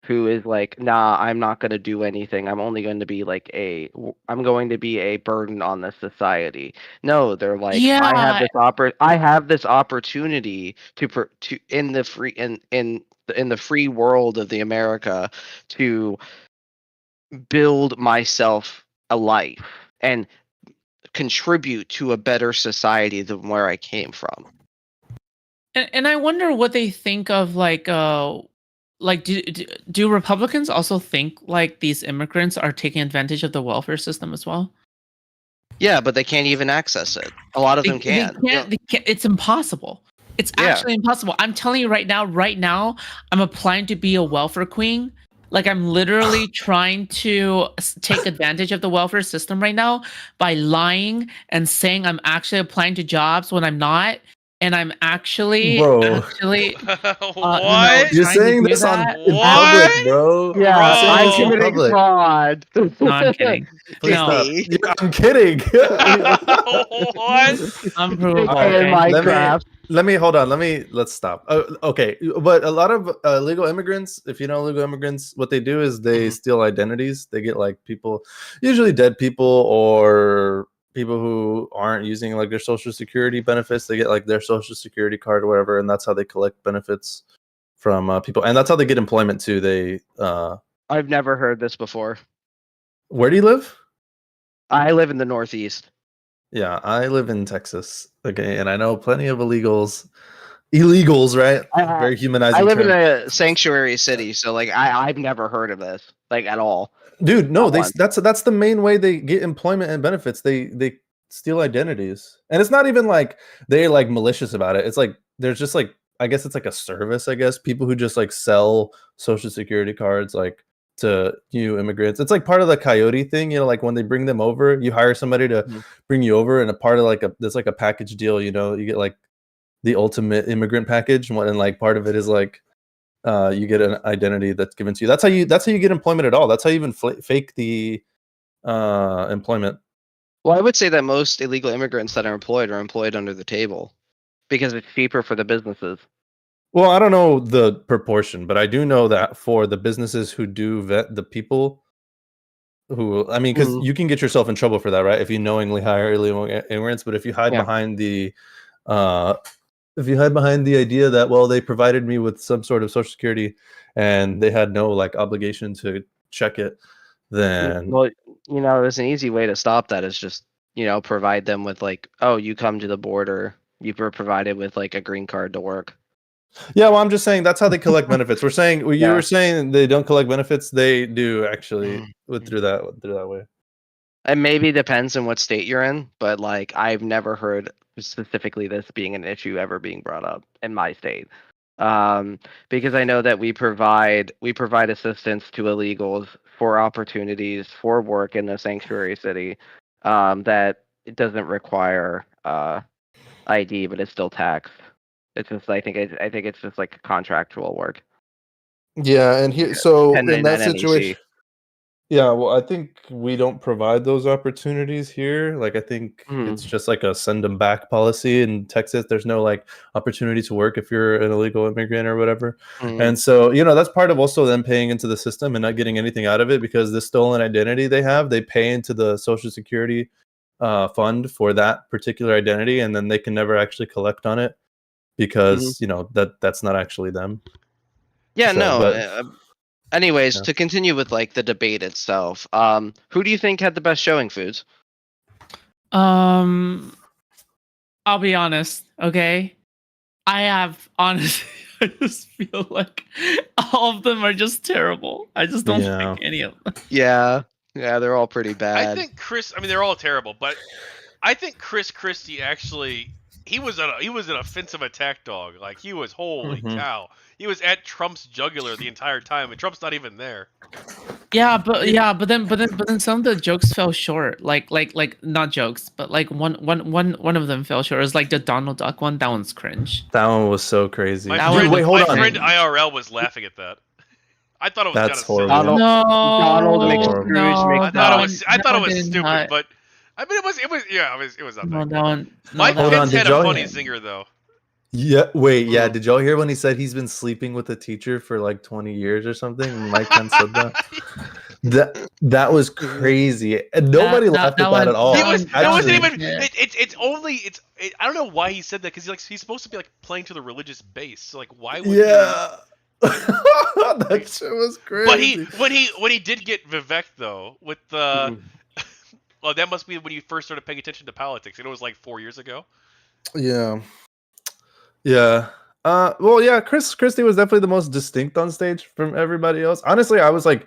who is like, nah, I'm not going to do anything. I'm only going to be like I'm going to be a burden on the society. No, they're like, I have this opportunity to in the free world of the America to build myself a life and contribute to a better society than where I came from. And I wonder what they think of like do Republicans also think like these immigrants are taking advantage of the welfare system as well? Yeah, but they can't even access it. A lot of them can. They can't. It's impossible. It's actually impossible. I'm telling you right now, I'm applying to be a welfare queen. Like I'm literally trying to take advantage of the welfare system right now by lying and saying I'm actually applying to jobs when I'm not. And I'm actually what? You're saying this in public, bro. Yeah, I'm committing fraud. No, I'm kidding. Please No. stop. Yeah, I'm kidding. What? Unprovable. In Minecraft. Let's stop. Okay, but a lot of illegal immigrants, if you know illegal immigrants, what they do is they steal identities. They get like people, usually dead people or people who aren't using like their social security benefits. They get like their social security card or whatever, and that's how they collect benefits from people, and that's how they get employment too. They I've never heard this before. Where do you live? I live in the Northeast. Yeah, I live in Texas. Okay, and I know plenty of illegals, right? Very humanizing. I live term. in a sanctuary city, so like I've never heard of this like at all. Dude, no, that's the main way they get employment and benefits. They steal identities, and it's not even like they're like malicious about it. It's like there's just like, I guess it's like a service. I guess people who just like sell social security cards like to new immigrants. It's like part of the coyote thing, you know, like when they bring them over, you hire somebody to bring you over, and a part of like there's like a package deal. You know, you get like the ultimate immigrant package, and like part of it is like you get an identity that's given to you. That's how you get employment at all. That's how you even fake the employment. Well, I would say that most illegal immigrants that are employed under the table because it's cheaper for the businesses. Well, I don't know the proportion, but I do know that for the businesses who do vet the people who, I mean, because you can get yourself in trouble for that, right? If you knowingly hire illegal immigrants, but if you hide behind the idea that, well, they provided me with some sort of social security and they had no like obligation to check it, then well, you know, there's an easy way to stop that is just, you know, provide them with like, oh, you come to the border, you were provided with like a green card to work. Yeah, well, I'm just saying that's how they collect benefits. We're saying you were saying they don't collect benefits. They do actually through that way. And maybe depends on what state you're in, but like I've never heard specifically this being an issue ever being brought up in my state. Because I know that we provide assistance to illegals for opportunities for work in the sanctuary city that it doesn't require ID, but it's still taxed. It's just I think it's just like contractual work. Yeah, and here so in that NEC. situation. Yeah, well, I think we don't provide those opportunities here. Like, I think it's just like a send them back policy in Texas. There's no like opportunity to work if you're an illegal immigrant or whatever. And so, you know, that's part of also them paying into the system and not getting anything out of it, because the stolen identity they have, they pay into the Social Security fund for that particular identity, and then they can never actually collect on it because, you know, that's not actually them. Yeah, so, anyways, to continue with like the debate itself, who do you think had the best showing, Foods? I'll be honest, okay? I just feel like all of them are just terrible. I just don't like any of them. Yeah, they're all pretty bad. I think they're all terrible, but I think Chris Christie actually, he was an offensive attack dog. Like, he was, holy cow. He was at Trump's jugular the entire time, and Trump's not even there. Yeah, but then some of the jokes fell short. Like not jokes, but like one of them fell short. It was like the Donald Duck one. That one's cringe. That one was so crazy. My friend IRL was laughing at that. I thought it was kind of silly. Donald makes Scrooge make I thought it was stupid, but I mean it was not that good. Mike Pence had a funny zinger though. Yeah, wait, yeah. Did y'all hear when he said he's been sleeping with a teacher for like 20 years or something? Mike Pence said that. That was crazy, and nobody laughed at that at all. It wasn't Actually, even. It's only. I don't know why he said that because he's supposed to be like playing to the religious base. So like, why would yeah. That shit was crazy. But when he did get Vivek though with the. Well, that must be when you first started paying attention to politics. And it was like 4 years ago. Yeah. Yeah. Well, yeah, Christie was definitely the most distinct on stage from everybody else. Honestly, I was like,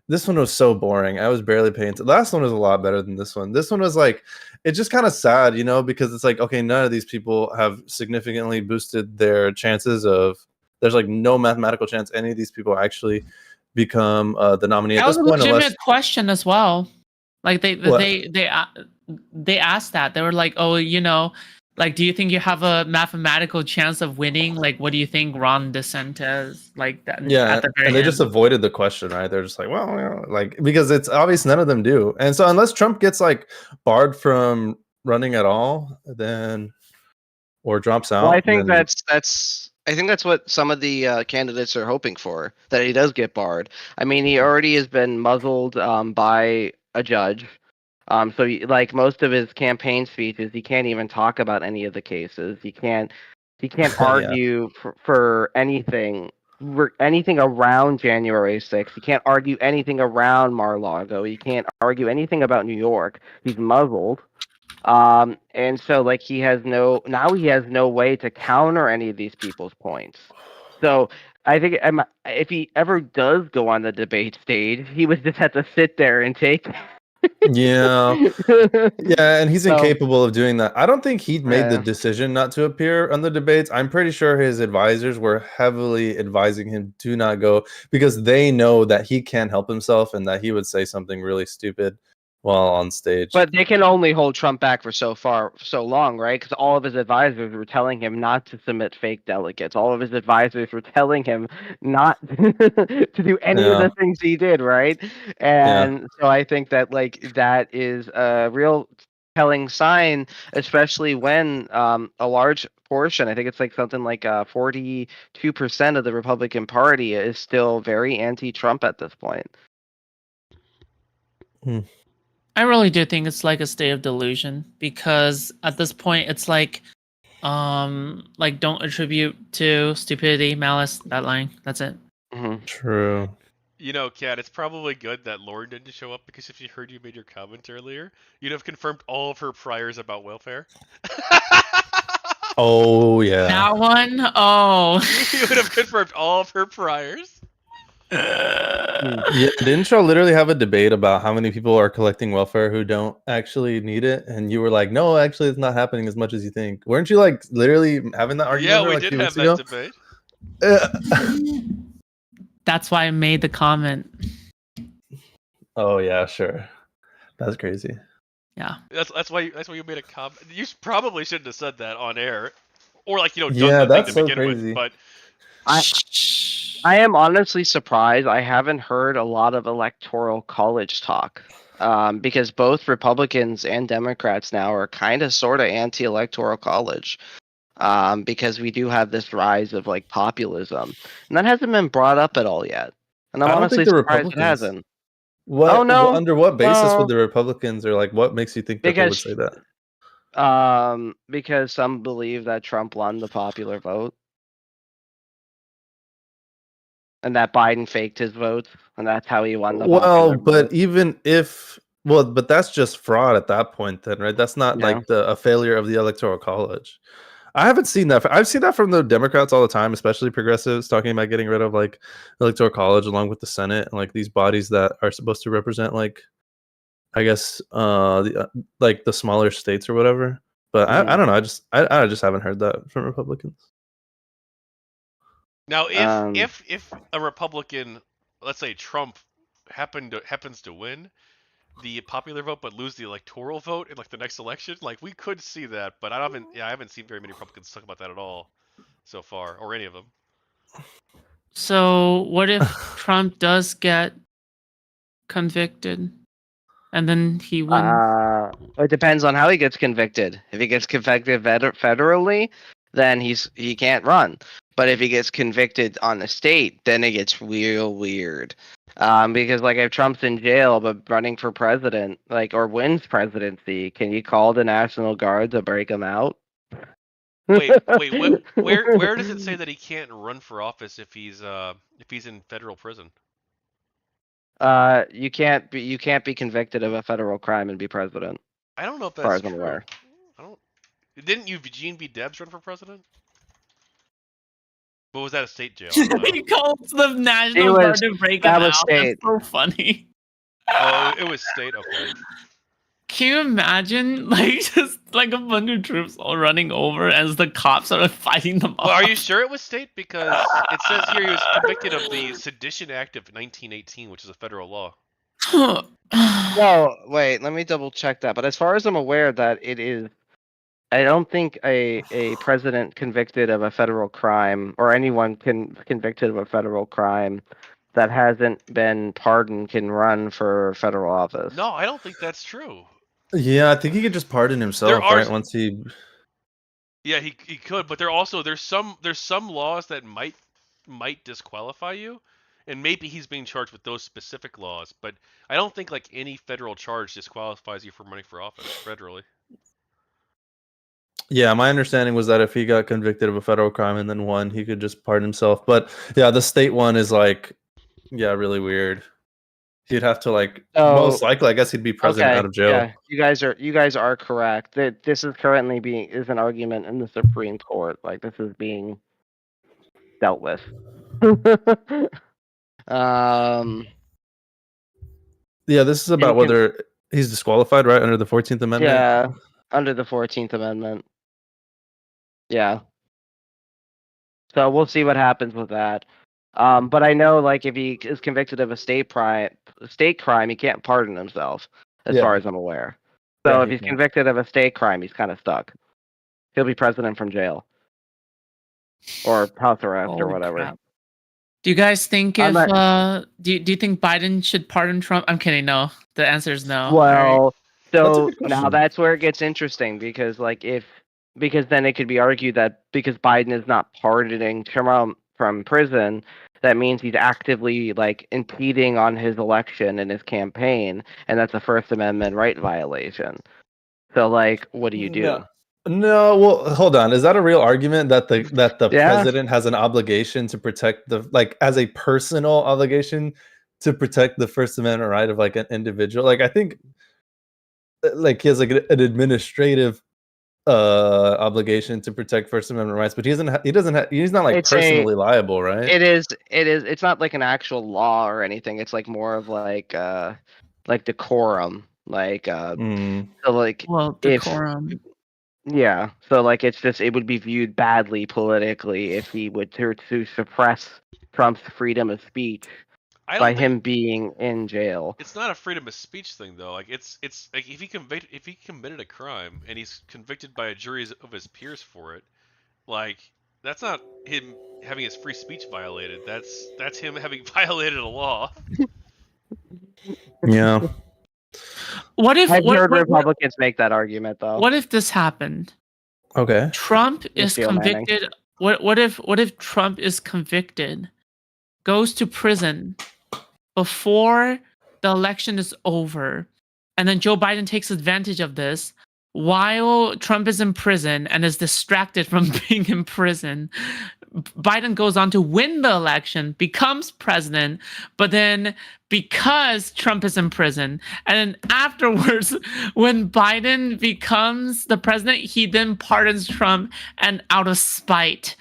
this one was so boring. I was barely paying attention. Last one was a lot better than this one. This one was like, it's just kind of sad, you know, because it's like, okay, none of these people have significantly boosted their chances of. There's like no mathematical chance any of these people actually become the nominee. That At was this a point, legitimate question as well. Like they asked that. They were like, oh, you know, like, do you think you have a mathematical chance of winning? Like, what do you think Ron DeSantis like that? Yeah, at the very and they end. just avoided the question, right? They're just like, well, you know, like because it's obvious none of them do, and so unless Trump gets like barred from running at all, then or drops out, Well, I think then that's what some of the candidates are hoping for, that he does get barred. I mean, he already has been muzzled by a judge. So like most of his campaign speeches, he can't even talk about any of the cases. He can't Yeah. argue for anything around January 6th. He can't argue anything around Mar-a-Lago. He can't argue anything about New York. He's muzzled. And so like he has no way to counter any of these people's points. So I think if he ever does go on the debate stage, he would just have to sit there and take. Yeah, and he's So- incapable of doing that. I don't think he'd made the Yeah. decision not to appear on the debates. I'm pretty sure his advisors were heavily advising him to not go because they know that he can't help himself and that he would say something really stupid while on stage. But they can only hold Trump back for so long, right? Because all of his advisors were telling him not to submit fake delegates. All of his advisors were telling him not to do any of the things he did, right? And so I think that like that is a real telling sign, especially when a large portion, I think it's like something like 42% of the Republican Party is still very anti-Trump at this point. I really do think it's like a state of delusion because at this point it's like don't attribute to stupidity, malice, that line. That's it. Mm-hmm. True. You know, Kat, it's probably good that Lauren didn't show up because if she heard you made your comment earlier, you'd have confirmed all of her priors about welfare. Oh yeah. That one? Oh. You would have confirmed all of her priors. Yeah, didn't y'all literally have a debate about how many people are collecting welfare who don't actually need it? And you were like, no, actually, it's not happening as much as you think. Weren't you like literally having that argument? Yeah, we like did 2 have weeks that ago? debate. That's why I made the comment. Oh yeah, sure. That's crazy. Yeah. That's why you made a comment. You probably shouldn't have said that on air, or like done Yeah, the thing that's to so begin crazy. with. But I am honestly surprised. I haven't heard a lot of electoral college talk because both Republicans and Democrats now are kind of sort of anti-electoral college because we do have this rise of like populism, and that hasn't been brought up at all yet. And I'm I don't honestly think the surprised it Republicans- hasn't. What? Oh, no. Under what basis No. would the Republicans, or like, what makes you think that they would Because- say that? Because some believe that Trump won the popular vote. And that Biden faked his votes, and that's how he won the popular vote. But even if, but that's just fraud at that point, then, right? That's not Yeah. like a failure of the Electoral College. I haven't seen that. I've seen that from the Democrats all the time, especially progressives, talking about getting rid of like Electoral College along with the Senate and like these bodies that are supposed to represent like, I guess, like the smaller states or whatever. But I don't know. I just haven't heard that from Republicans. now, if a Republican, let's say Trump, happens to win the popular vote but lose the electoral vote in like the next election, like we could see that. But I haven't seen very many Republicans talk about that at all so far, or any of them. So what if Trump does get convicted and then he wins? It depends on how he gets convicted. If he gets convicted federally, then he can't run. But if he gets convicted on the state, then it gets real weird. Because like if Trump's in jail but running for president, like or wins presidency, can you call the National Guard to break him out? Wait, where does it say that he can't run for office if he's in federal prison? You can't be convicted of a federal crime and be president. I don't know if As far that's as I'm true. aware. Didn't Eugene B. Debs run for president? But was that a state jail? He calls the National Guard to break him out. State. That's so funny. Oh, it was state. Okay. Can you imagine, like, just like a bunch of troops all running over as the cops are fighting them off? Well, are you sure it was state? Because it says here he was convicted of the Sedition Act of 1918, which is a federal law. No, wait, let me double check that. But as far as I'm aware, that it is, I don't think a president convicted of a federal crime or anyone convicted of a federal crime that hasn't been pardoned can run for federal office. No, I don't think that's true. Yeah, I think he could just pardon himself, right? Once he. Yeah, he could, but there's some laws that might disqualify you, and maybe he's being charged with those specific laws. But I don't think like any federal charge disqualifies you from running for office federally. Yeah, my understanding was that if he got convicted of a federal crime and then won, he could just pardon himself. But yeah, the state one is like, yeah, really weird. He'd have to like most likely, I guess, he'd be president out of jail. Yeah, you guys are correct. This is currently is an argument in the Supreme Court. Like this is being dealt with. Yeah, this is about whether he's disqualified, right, under the 14th Amendment. Yeah, under the 14th Amendment. Yeah. So we'll see what happens with that. But I know, like, if he is convicted of a state crime, he can't pardon himself, as far as I'm aware. So if he's convicted of a state crime, he's kind of stuck. He'll be president from jail or house arrest or whatever. Crap. Do you guys think do you think Biden should pardon Trump? I'm kidding. No, the answer is no. Well, so now that's where it gets interesting because then it could be argued that because Biden is not pardoning Trump from prison, that means he's actively like impeding on his election and his campaign, and that's a First Amendment right violation. So like, what do you do? No, well, hold on. Is that a real argument that the president has an obligation to protect as a personal obligation to protect the First Amendment right of like an individual? Like I think like he has like an administrative obligation to protect First Amendment rights, but he's not like personally liable, right? It is it's not like an actual law or anything. It's like more of like decorum. So like decorum. Yeah. So like it's just it would be viewed badly politically if he would to suppress Trump's freedom of speech by him being in jail. It's not a freedom of speech thing though. Like it's like if he committed a crime and he's convicted by a jury of his peers for it, like that's not him having his free speech violated. That's him having violated a law. Yeah. I've heard Republicans make that argument though. What if this happened? Okay. Trump is convicted. What if Trump is convicted, goes to prison before the election is over, and then Joe Biden takes advantage of this while Trump is in prison and is distracted from being in prison. Biden goes on to win the election, becomes president, but then because Trump is in prison, and then afterwards, when Biden becomes the president, he then pardons Trump and out of spite,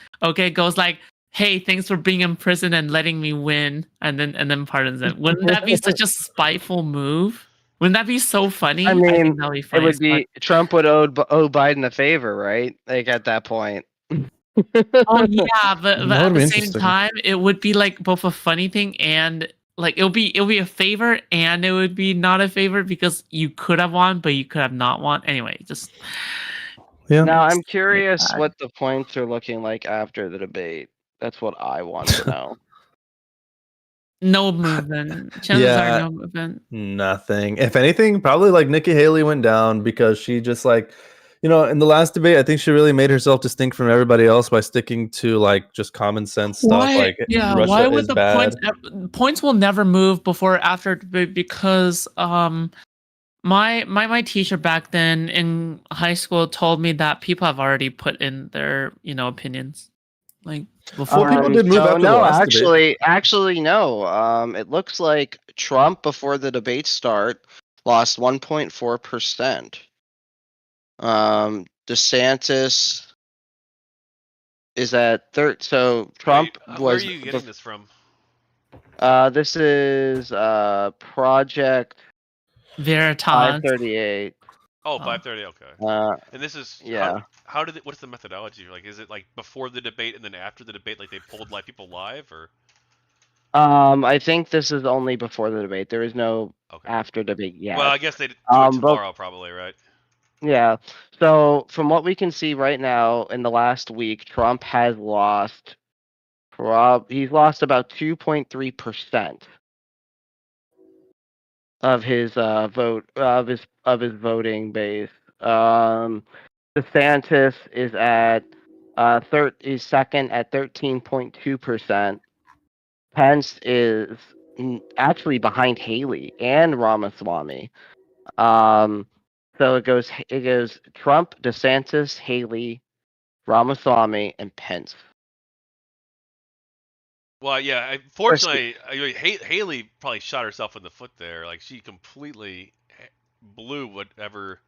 goes like, hey, thanks for being in prison and letting me win, and then pardons him. Wouldn't that be such a spiteful move? Wouldn't that be so funny? I mean, think that'd be funny. It would be Trump would owe Biden a favor, right? Like at that point. Oh yeah, but at the same time, it would be like both a funny thing and like it'll be a favor and it would be not a favor because you could have won, but you could have not won. Anyway, just Now I'm curious what the points are looking like after the debate. That's what I want to know. No movement. Chances are no movement. Nothing. If anything, probably like Nikki Haley went down because she just like You know, in the last debate, I think she really made herself distinct from everybody else by sticking to like just common sense stuff, like Russia why would is the bad. points will never move before or after debate? Because my teacher back then in high school told me that people have already put in their opinions like before. People did move after the no, last debate. actually, no. It looks like Trump before the debate start lost 1.4%. DeSantis is at third. So Trump Where are was. you getting this from? This is Project Veritas. 538. Oh, 530. Okay. And this is Yeah. How did it? What's the methodology? Like, is it like before the debate and then after the debate? Like they polled live people live, or? I think this is only before the debate. There is no after debate yet. Well, I guess they do it tomorrow, probably, right? Yeah. So from what we can see right now, in the last week, Trump has lost. He's lost about 2.3% of his vote of his voting base. DeSantis is at is second at 13.2%. Pence is actually behind Haley and Ramaswamy. So it goes Trump, DeSantis, Haley, Ramaswamy, and Pence. Well, yeah. Fortunately, Haley probably shot herself in the foot there. Like she completely blew whatever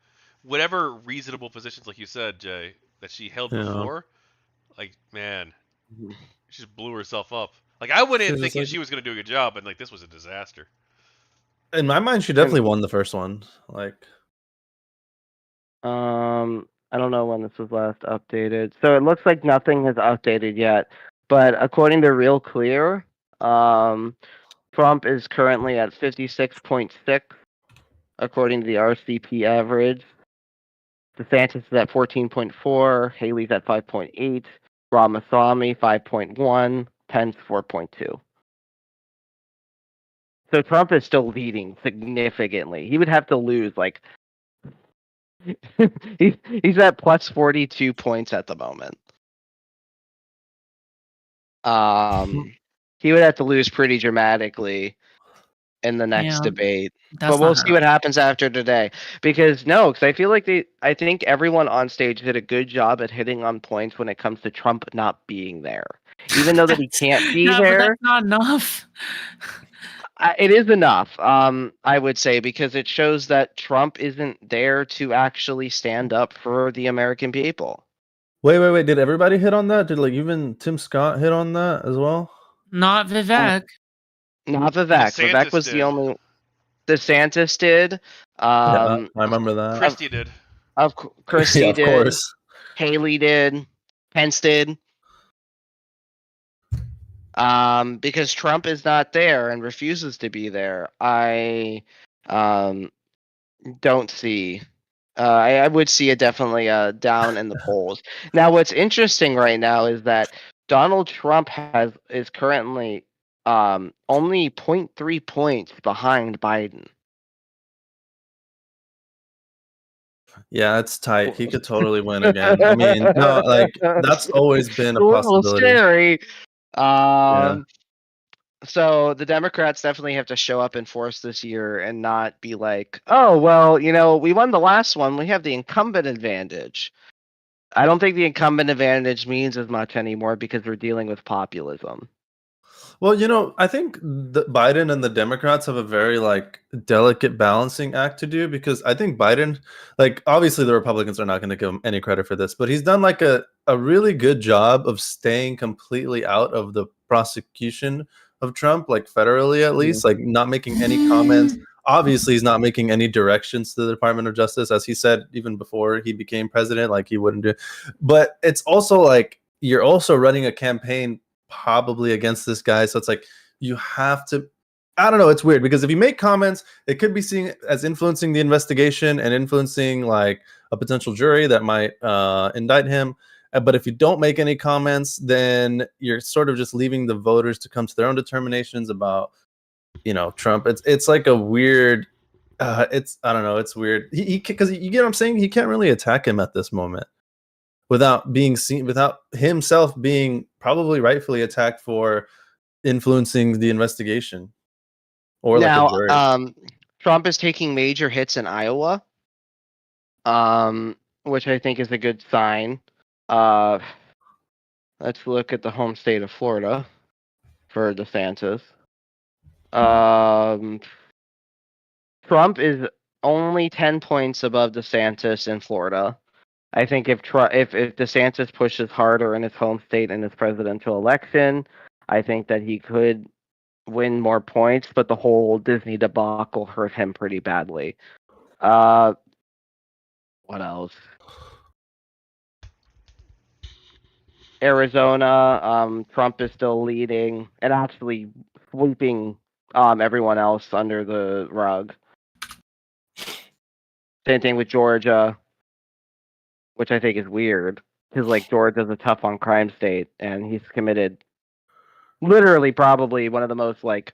reasonable positions, like you said, Jay, that she held before. Like, man, she just blew herself up. Like I went in thinking she was going to do a good job, and like this was a disaster. In my mind, she definitely won the first one. Like, I don't know when this was last updated. So it looks like nothing has updated yet. But according to Real Clear, Trump is currently at 56.6, according to the RCP average. DeSantis is at 14.4, Haley's at 5.8, Ramaswamy 5.1, Pence 4.2. So Trump is still leading significantly. He would have to lose like he's at plus 42 points at the moment. He would have to lose pretty dramatically in the next debate. But we'll see what happens after today. Because I feel like I think everyone on stage did a good job at hitting on points when it comes to Trump not being there. Even though that he can't be there. But that's not enough. It is enough, I would say, because it shows that Trump isn't there to actually stand up for the American people. Wait. Did everybody hit on that? Did like even Tim Scott hit on that as well? Not Vivek. Not Vivek. Vivek was the only. DeSantis did. I remember that. Christie did. Christie did. Of course. Haley did. Pence did. Because Trump is not there and refuses to be there. I don't see. I would see it definitely down in the polls. Now, what's interesting right now is that Donald Trump is currently only 0.3 points behind Biden. Yeah, it's tight. He could totally win again. I mean, no, like that's always been a possibility. Scary. So the Democrats definitely have to show up in force this year and not be like, oh, well, we won the last one. We have the incumbent advantage. I don't think the incumbent advantage means as much anymore because we're dealing with populism. Well, I think Biden and the Democrats have a very delicate balancing act to do, because I think Biden, obviously the Republicans are not going to give him any credit for this, but he's done a really good job of staying completely out of the prosecution of Trump, federally at least, not making any comments. Obviously, he's not making any directions to the Department of Justice, as he said even before he became president, he wouldn't do. But it's also you're also running a campaign probably against this guy, so it's you have to. I don't know. It's weird because if you make comments, it could be seen as influencing the investigation and influencing a potential jury that might indict him. But if you don't make any comments, then you're sort of just leaving the voters to come to their own determinations about, Trump. It's a weird I don't know. It's weird. He because you get what I'm saying. He can't really attack him at this moment without being seen, without himself being probably rightfully attacked for influencing the investigation or like a Now, jury. Trump is taking major hits in Iowa, which I think is a good sign. Let's look at the home state of Florida for DeSantis. Trump is only 10 points above DeSantis in Florida. I think if DeSantis pushes harder in his home state in his presidential election, I think that he could win more points, but the whole Disney debacle hurt him pretty badly. What else? Arizona, Trump is still leading and actually sweeping everyone else under the rug. Same thing with Georgia, which I think is weird because like Georgia's a tough on crime state, and he's committed literally probably one of the most like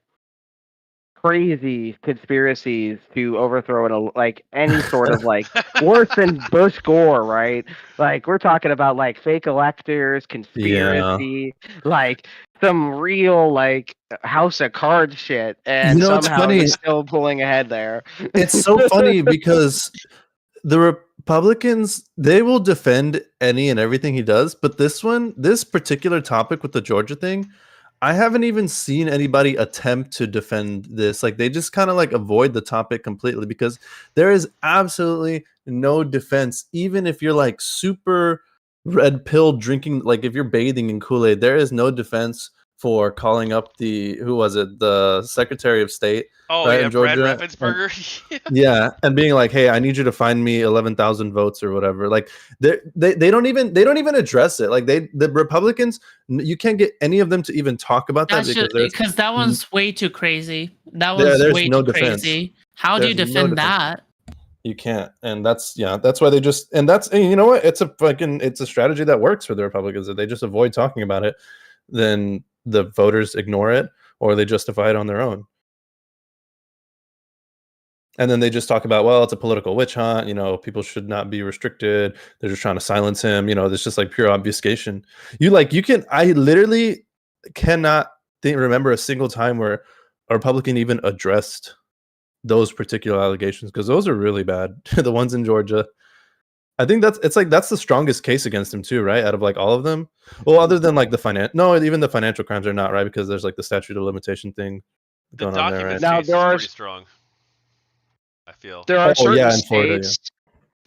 crazy conspiracies to overthrow any sort of like worse than Bush Gore, right? Like we're talking about like fake electors, conspiracy, like some real like House of Cards shit, and It's somehow funny. he's still pulling ahead there. It's so funny because the Republicans, they will defend any and everything he does, but this particular topic with the Georgia thing, I haven't even seen anybody attempt to defend this. Like they just kind of like avoid the topic completely because there is absolutely no defense. Even if you're like super red pill drinking, like if you're bathing in Kool-Aid, there is no defense for calling up the Secretary of State. Oh right, yeah, in Georgia. Brad Raffensperger. Yeah, and being like, "Hey, I need you to find me 11,000 votes or whatever." Like they don't even address it. Like the Republicans, you can't get any of them to even talk about that because that one's way too crazy. That one's there's way no too defense. crazy. How do you There's no defend defense. that? You can't, and that's why they just and you know what? It's a strategy that works for the Republicans. That they just avoid talking about it, then the voters ignore it or they justify it on their own. And then they just talk about, well, it's a political witch hunt. People should not be restricted. They're just trying to silence him. There's just like pure obfuscation. I literally cannot remember a single time where a Republican even addressed those particular allegations because those are really bad. The ones in Georgia. I think that's the strongest case against him too, right? Out of like all of them. Well, other than like even the financial crimes are not, right? Because there's like the statute of limitation thing going on there, right? Now there are pretty strong. I feel there are certain states. Florida,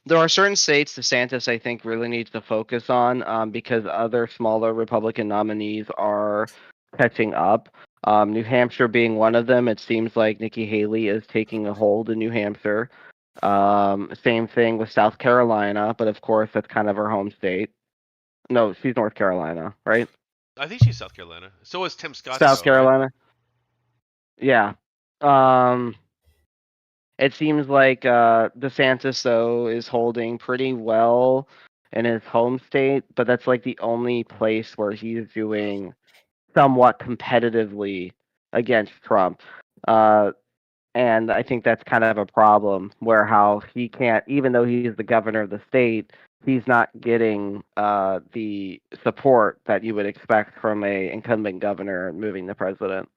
There are certain states DeSantis, I think, really needs to focus on because other smaller Republican nominees are catching up. New Hampshire being one of them. It seems like Nikki Haley is taking a hold in New Hampshire. Same thing with South Carolina, but of course that's kind of her home state. No, she's North Carolina, right? I think she's South Carolina. So is Tim Scott. South Carolina. Right? Yeah. It seems like DeSantis, though, is holding pretty well in his home state, but that's like the only place where he's doing somewhat competitively against Trump. And I think that's kind of a problem where how he can't, even though he's the governor of the state, he's not getting the support that you would expect from a incumbent governor moving the president.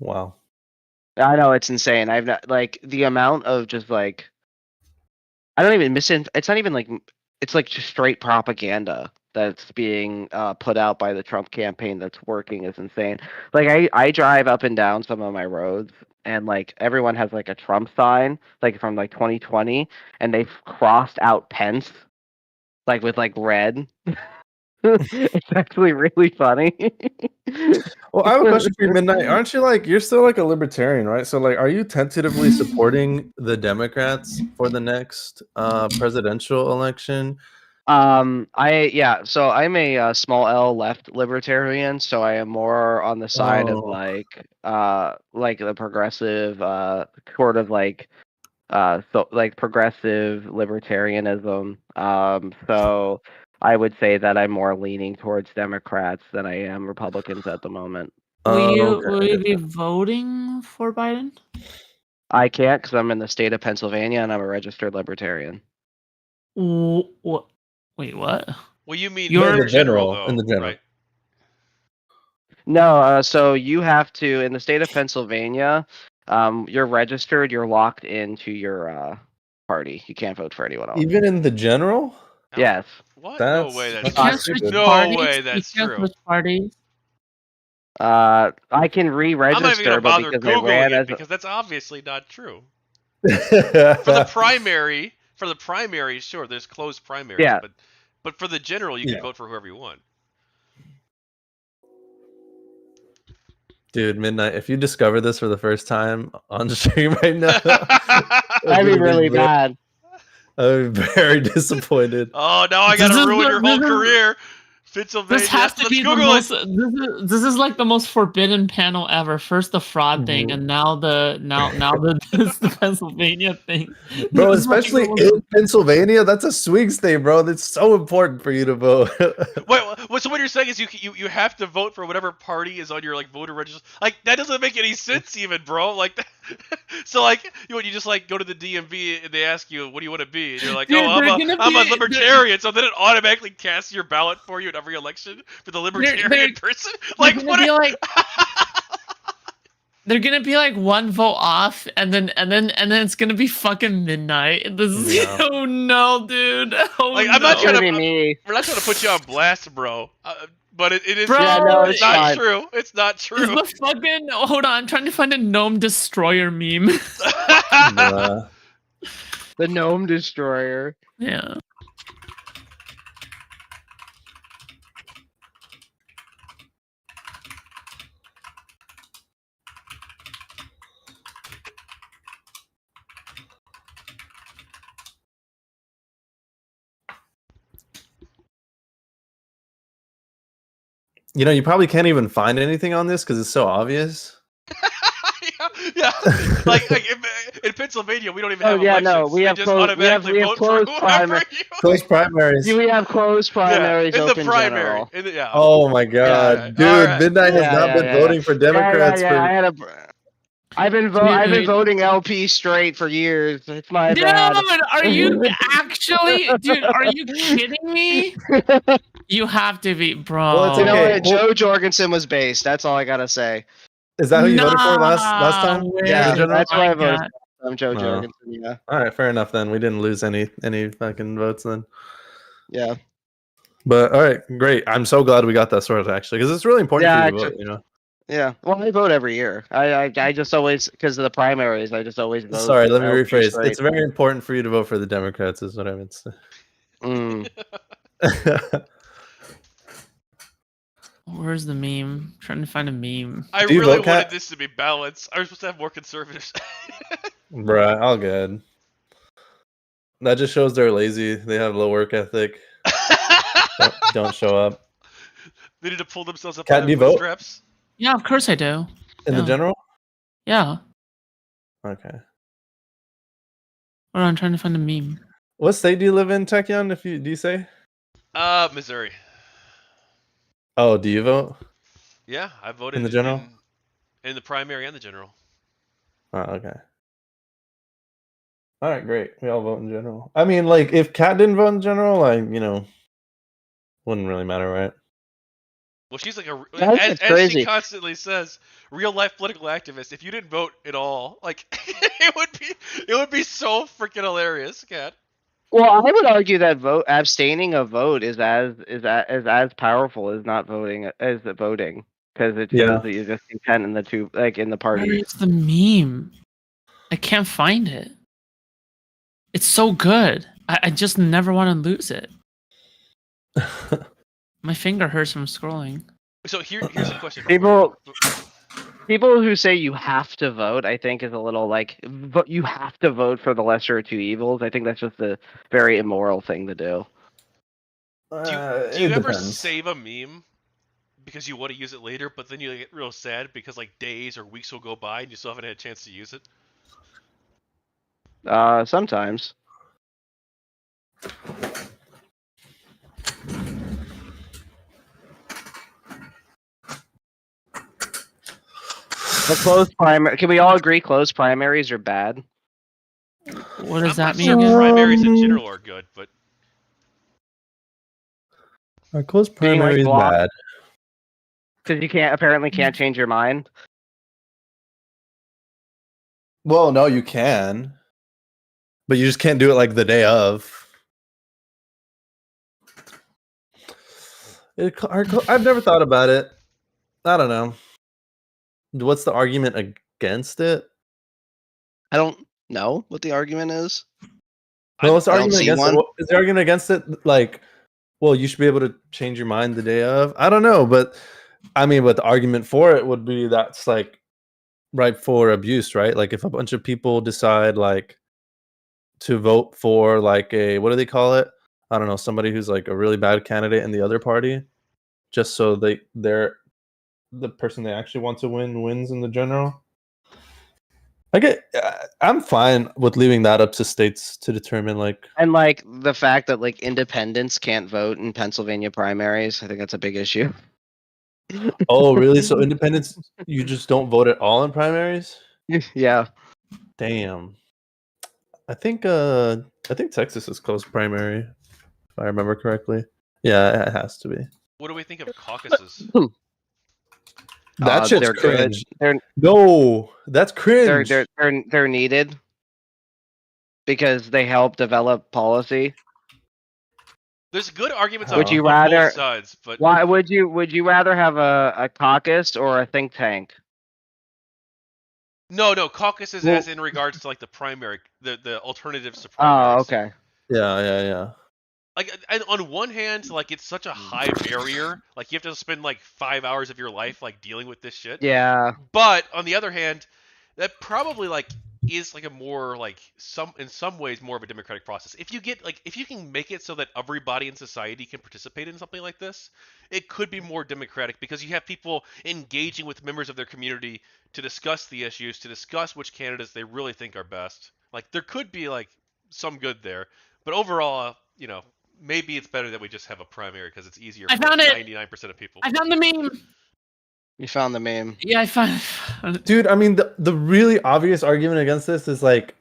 Wow. I know it's insane. I've not like the amount of just like I don't even it's not even like it's like just straight propaganda that's being put out by the Trump campaign that's working is insane. Like I drive up and down some of my roads and like everyone has like a Trump sign like from like 2020 and they've crossed out Pence like with like red. It's actually really funny. Well, I have a question for you, Midnight. Aren't you you're still like a libertarian, right? So are you tentatively supporting the Democrats for the next presidential election? So I'm a small L left libertarian, so I am more on the side of like the progressive sort of like progressive libertarianism. So I would say that I'm more leaning towards Democrats than I am Republicans at the moment. Will you be voting for Biden? I can't because I'm in the state of Pennsylvania and I'm a registered libertarian. What? Wait, what? Well, you mean You're- in In the general, though, in the general. right? No, so you have to, in the state of Pennsylvania, you're registered, you're locked into your party. You can't vote for anyone else. Even in the general? Yes. What? That's no way. You That's can't true. switch stupid. No parties. way. That's you can't true. switch parties. I can I'm not even re-register, gonna but bother because I ran googling as it because that's obviously not true. For For the primary, sure, there's closed primaries. Yeah. But for the general, you can Yeah. vote for whoever you want. Dude, Midnight, if you discover this for the first time on stream right now, That'd be really bad. I'm very disappointed. Oh, now I gotta ruin your whole career. Pennsylvania. This has to Let's be the Google most. it. This is like the most forbidden panel ever. First the fraud thing, and now the this the Pennsylvania thing. Bro, This is like especially the most- in Pennsylvania, that's a swing state, bro. That's so important for you to vote. Wait, so what you're saying is you have to vote for whatever party is on your like voter register. Like that doesn't make any sense, even, bro. Like, so like you just like go to the DMV and they ask you what do you want to be, and you're like, Dude, oh, they're I'm a gonna be- libertarian, so then it automatically casts your ballot for you in every election for the libertarian person. Like they're what? gonna be like, they're gonna be like one vote off, and then it's gonna be fucking midnight. This is Yeah. oh no, dude. Oh Like, no. I'm not It's trying gonna to. be me. We're not trying to put you on blast, bro. But it is. Bro, Yeah, no, it's it's not fine. true. It's not Is true. the fucking hold on? I'm trying to find a gnome destroyer meme. Bruh. The Gnome Destroyer. Yeah. You know, you probably can't even find anything on this because it's so obvious. yeah. Like in Pennsylvania, we don't even have Oh, yeah, elections. no, we They have just closed- automatically we have vote closed for whoever primary- you. Close primaries. We have closed primaries in the open primary. general. Yeah. Oh my god, Yeah. dude! Alright. Midnight has Yeah, not yeah, been yeah, voting for Democrats Yeah. for. I've been Dude. voting LP straight for years. It's my Dude, bad. are you actually, dude? Are you kidding me? You have to be, bro. Well, it's You know okay. what? Joe Jorgensen was based. That's all I gotta say. Is that who you voted for last time? where Yeah, did that's why I voted. got- I'm Joe No. Jorgensen. Yeah, All right, fair enough then. We didn't lose any fucking votes then. yeah. But all right, great. I'm so glad we got that sorted actually, because it's really important Yeah, for you to vote. You know. Yeah. Well, I vote every year. I just always, because of the primaries, I just always vote. Sorry, let me LP rephrase. straight. It's very important for you to vote for the Democrats, is what I meant to Mm. say. Where's the meme? I'm trying to find a meme. I Do you really vote, wanted Kat? this to be balanced. I was supposed to have more conservatives. Bruh, all good. That just shows they're lazy. They have low work ethic. Don't show up. They need to pull themselves up Kat, by do you their vote? bootstraps. Yeah, of course I do. In the Yeah. general? Yeah. Okay. Hold on, I'm trying to find a meme. What state do you live in, Tachyon? Do you say? Missouri. Oh, do you vote? Yeah, I voted the general? in the primary and the general. Oh, okay. All right, great. We all vote in general. I mean, like, if Kat didn't vote in general, wouldn't really matter, right? Well, she's like That's as crazy. she constantly says, real life political activist. If you didn't vote at all, like it would be so freaking hilarious, Kat. Well, I would argue that abstaining a vote is as powerful as not voting as the voting, because it shows that you're just content in the two, like in the party. Where's the meme? I can't find it. It's so good. I just never want to lose it. My finger hurts from scrolling. So here's a question. People who say you have to vote, I think, is a little like you have to vote for the lesser of two evils. I think that's just a very immoral thing to do. Do you ever save a meme because you want to use it later, but then you get real sad because like days or weeks will go by and you still haven't had a chance to use it? Sometimes. The closed primary. Can we all agree closed primaries are bad? What does I'm that not mean sure again? primaries in general are good, but Our closed Being, like, primary is blocked. bad. Because you apparently can't change your mind. Well, no, you can, but you just can't do it like the day of. I've never thought about it. I don't know. What's the argument against it? I don't know what the argument is. Well, what's the I don't argument see against it? one. What, is the argument against it like, well, you should be able to change your mind the day of? I don't know, but I mean, but the argument for it would be that's like ripe for abuse, right? Like if a bunch of people decide like to vote for like a, what do they call it? I don't know, somebody who's like a really bad candidate in the other party, just so they're the person they actually want to win wins in the general. I'm fine with leaving that up to states to determine, like, And like the fact that like independents can't vote in Pennsylvania primaries, I think that's a big issue. oh, really? So independents, you just don't vote at all in primaries? Yeah. Damn. I think Texas is close primary, if I remember correctly. Yeah, it has to be. what do we think of caucuses? That shit's they're cringe. good. No, that's cringe. They're needed because they help develop policy. There's good arguments Would on, you on rather- both sides, but Why would you rather have a caucus or a think tank? no, caucuses Well- as in regards to like the primary, the alternatives to primaries. Oh, okay. Yeah. Like, and on one hand, like it's such a high barrier, like you have to spend like 5 hours of your life like dealing with this shit. Yeah. But on the other hand, that probably like is like a more like in some ways more of a democratic process. If you can make it so that everybody in society can participate in something like this, it could be more democratic because you have people engaging with members of their community to discuss the issues, to discuss which candidates they really think are best. Like there could be like some good there, but overall, maybe it's better that we just have a primary because it's easier I for found it. 99% of people. I found the meme. You found the meme. Yeah, I found. Dude, I mean, the really obvious argument against this is like,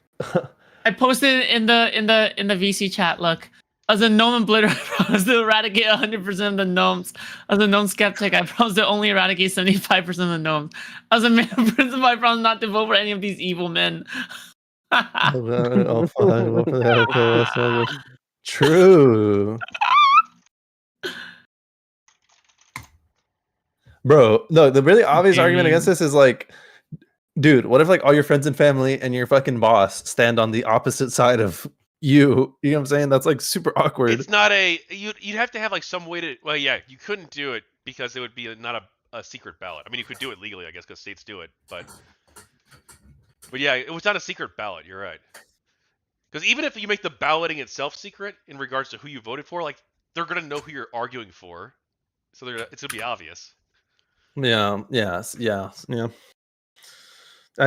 I posted it in the VC chat. Look, as a gnome obliterator, I promised to eradicate 100% of the gnomes. As a gnome skeptic, I promised to only eradicate 75% of the gnomes. As a man of principle, I promised not to vote for any of these evil men. oh, fuck, true. Bro, no, the really obvious argument against this is like, dude, what if like all your friends and family and your fucking boss stand on the opposite side of you? You know what I'm saying? That's like super awkward. It's not you'd have to have like some way to, well, yeah, you couldn't do it because it would be not a secret ballot. I mean, you could do it legally, I guess, because states do it, but yeah, it was not a secret ballot. You're right. Because even if you make the balloting itself secret in regards to who you voted for, like they're gonna know who you're arguing for, so it's gonna be obvious. Yeah. I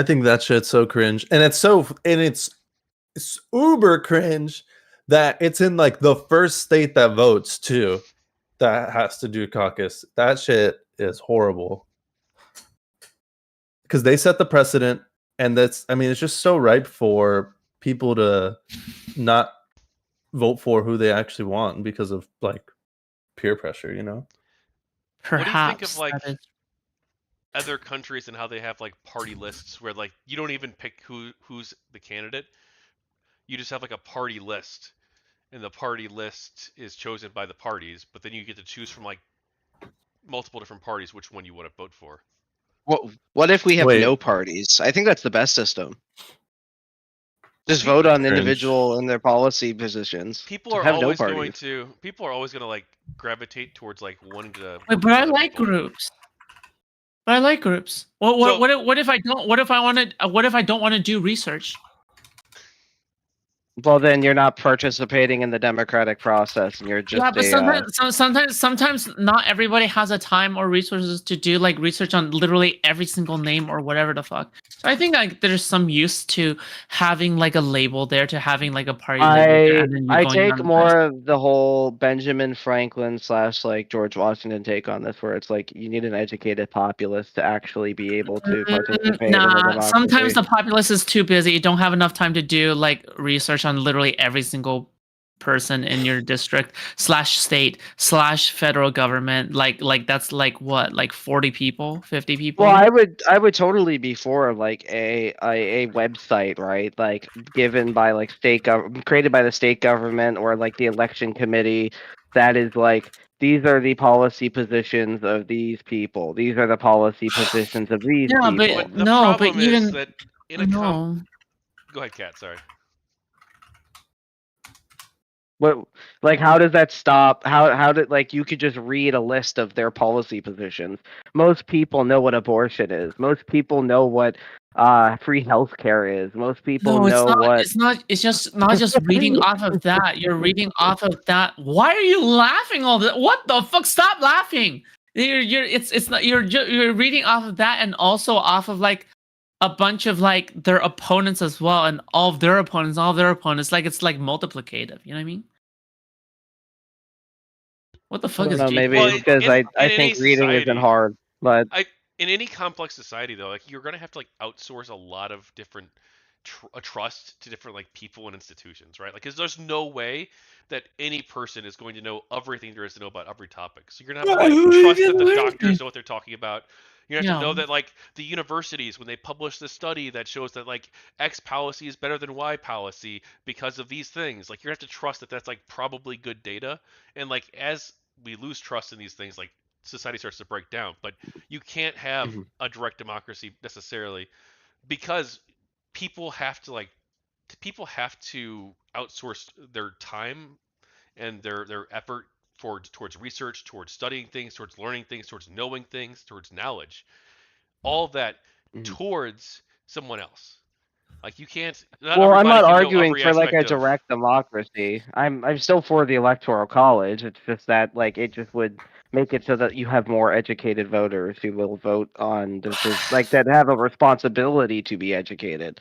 think that shit's so cringe, and it's uber cringe that it's in like the first state that votes too, that has to do caucus. That shit is horrible because they set the precedent, and it's just so ripe for people to not vote for who they actually want because of like peer pressure, Perhaps. What do you think of like that is- other countries and how they have like party lists where like you don't even pick who's the candidate, you just have like a party list, and the party list is chosen by the parties, but then you get to choose from like multiple different parties which one you want to vote for. What if we have Wait. no parties? I think that's the best system. Just People- vote on Cringe. individual and their policy positions. People Just are have no always parties. going to like gravitate towards like wanting to. Wait, but I other like people. groups. But I like groups. What if I don't? What if I don't want to do research? Well, then you're not participating in the democratic process, and you're just Yeah, but sometimes not everybody has the time or resources to do like research on literally every single name or whatever the fuck. So I think like there's some use to having like a label there, to having like a party label there, and then you I going take down the more of the whole Benjamin Franklin / like George Washington take on this, where it's like you need an educated populace to actually be able to participate in the Nah, sometimes democracy. the populace is too busy. You don't have enough time to do like research on literally every single person in your district / state / federal government. Like that's like what, like 40 people, 50 people. Well, I would totally be for like a website, right? Like given by like created by the state government or like the election committee, that is like, these are the policy positions of these people. These are the policy positions of these Yeah, people. but the no, but problem even is that in a no. Go ahead, Kat. Sorry. What, like, how does that stop? How did, like, you could just read a list of their policy positions. Most people know what abortion is. Most people know what free healthcare is. Most people No, it's know not. what. It's not. It's just not just reading off of that. You're reading off of that. Why are you laughing all the? What the fuck? Stop laughing. It's not. You're reading off of that, and also off of like a bunch of like their opponents as well, and all of their opponents, Like it's like multiplicative. You know what I mean? What the I fuck don't is know. Maybe Well, it's because I think reading isn't hard, but in any complex society though, like you're gonna have to like outsource a lot of different trust to different like people and institutions, right? Like, because there's no way that any person is going to know everything there is to know about every topic. So you're gonna have to like trust that the doctors know what they're talking about. You have to know that like the universities, when they publish the study that shows that like X policy is better than Y policy because of these things, like you have to trust that that's like probably good data. And like as we lose trust in these things, like society starts to break down. But you can't have a direct democracy necessarily because people have to outsource their time and their effort towards research, towards studying things, towards learning things, towards knowing things, towards knowledge, all of that towards someone else. Like you can't. Not well, I'm everybody not can know arguing every for like a aspect of. direct democracy. I'm still for the electoral college. It's just that like it just would make it so that you have more educated voters who will vote on like that have a responsibility to be educated.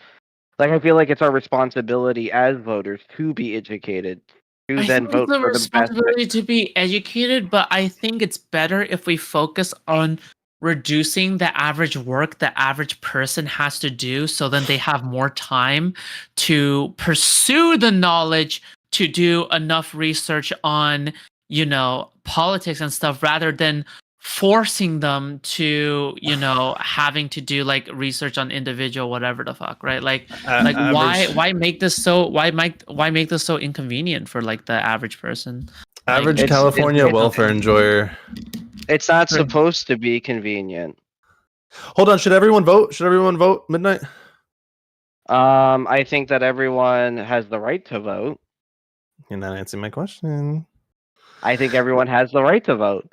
Like I feel like it's our responsibility as voters to be educated, to I then think it's vote a for the best. responsibility to be educated, but I think it's better if we focus on reducing the average work the average person has to do, so then they have more time to pursue the knowledge, to do enough research on, politics and stuff, rather than forcing them to, having to do like research on individual whatever the fuck, right? Like why make this so inconvenient for like the average person? Average Like, California welfare enjoyer. It's not supposed to be convenient. Hold on, should everyone vote? Should everyone vote midnight? I think that everyone has the right to vote. You're not answering my question. I think everyone has the right to vote.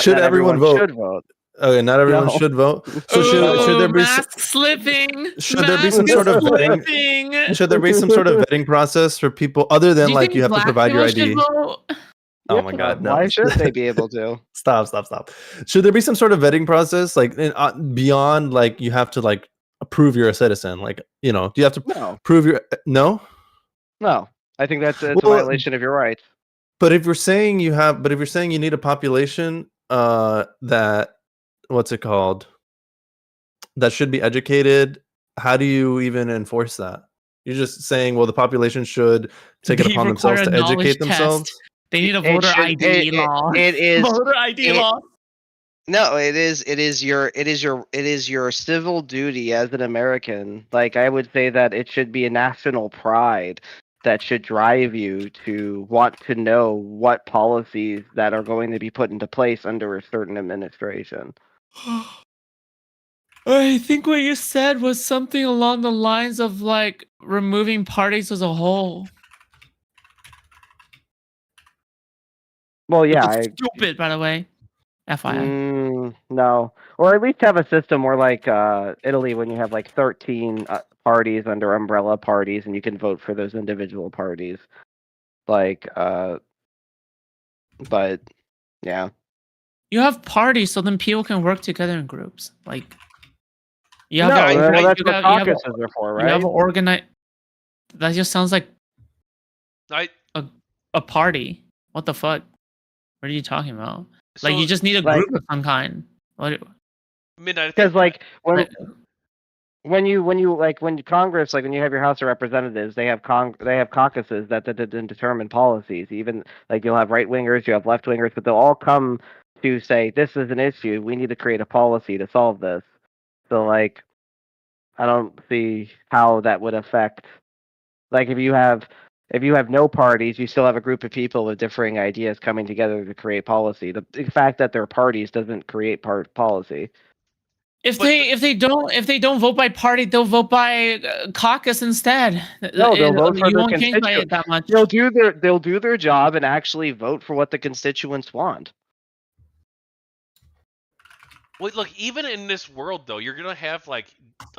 Should everyone vote? Should vote. Okay, not everyone should vote. So should there be mask slipping? Should there be some sort of vetting? Should there be some sort of vetting process for people other than like you have to provide your ID? Oh my God! No. Why should they be able to? Stop. Should there be some sort of vetting process, like beyond like you have to like prove you're a citizen? Like do you have to prove your no? No, I think that's a violation of your rights. But if you're saying you need a population that what's it called? That should be educated. How do you even enforce that? You're just saying, well, the population should take it upon themselves to educate themselves. They need a voter ID law. It is voter ID law. No, it is your civil duty as an American. Like I would say that it should be a national pride that should drive you to want to know what policies that are going to be put into place under a certain administration. I think what you said was something along the lines of like removing parties as a whole. Well, yeah, stupid, by the way. FYI. No, or at least have a system where, like Italy, when you have like 13 parties under umbrella parties, and you can vote for those individual parties. Like, but yeah. You have parties, so then people can work together in groups. Like, you have No, well, that's you what have caucuses are for, you have right? organize. That just sounds like I a party. What the fuck? What are you talking about? so Like, you just need a like- group of some kind. What? Midnight. I think Because like Right. when Congress, like when you have your House of Representatives, they have caucuses that determine policies. Even like you'll have right wingers, you have left wingers, but they'll all come to say this is an issue. We need to create a policy to solve this. So like, I don't see how that would affect. Like if you have no parties, you still have a group of people with differing ideas coming together to create policy. The fact that they're parties doesn't create policy. If they don't vote by party, they'll vote by caucus instead. No, they'll vote for You their won't change by it constituents. that much. They'll do their job and actually vote for what the constituents want. Well, look, even in this world though, you're gonna have like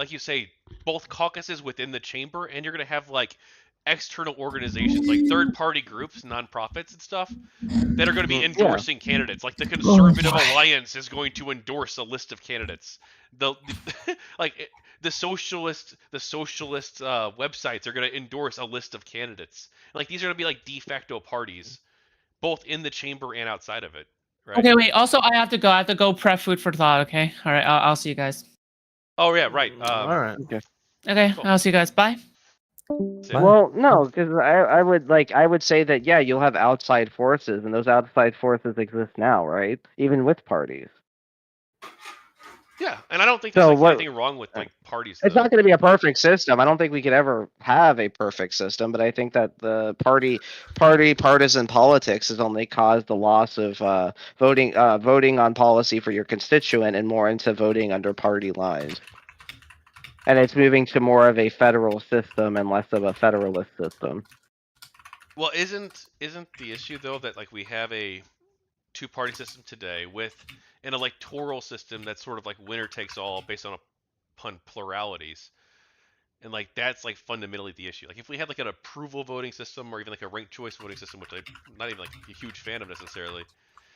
you say, both caucuses within the chamber, and you're gonna have like external organizations, like third-party groups, nonprofits and stuff, that are going to be endorsing candidates. Like the Conservative Alliance is going to endorse a list of candidates. Like the socialist websites are going to endorse a list of candidates. Like these are going to be like de facto parties, both in the chamber and outside of it. Right? Okay, wait. Also, I have to go. I have to go prep food for thought. Okay. All right. I'll see you guys. Oh yeah, right. All right. Okay. Cool. I'll see you guys. Bye. Well, no, because I would say that you'll have outside forces, and those outside forces exist now, right? Even with parties. Yeah, and I don't think there's anything wrong with like parties. It's not going to be a perfect system. I don't think we could ever have a perfect system, but I think that the partisan politics has only caused the loss of voting on policy for your constituent and more into voting under party lines. And it's moving to more of a federal system and less of a federalist system. Well, isn't the issue though that like we have a two-party system today with an electoral system that's sort of like winner takes all based upon pluralities, and like that's like fundamentally the issue. Like if we had like an approval voting system or even like a ranked choice voting system, which I'm not even like a huge fan of necessarily,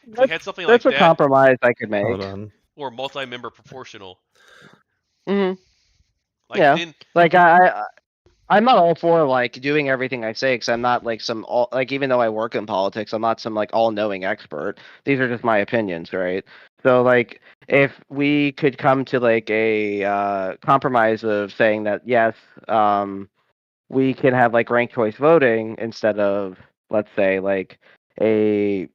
if we had something like that, that's a compromise I could make. Hold on. Or multi-member proportional. Mm-hmm. Like, yeah. then, like I'm not all for like doing everything I say because I'm not like even though I work in politics, I'm not some like all-knowing expert. These are just my opinions, right? So like if we could come to like a compromise of saying that yes, we can have like ranked choice voting instead of, let's say, like a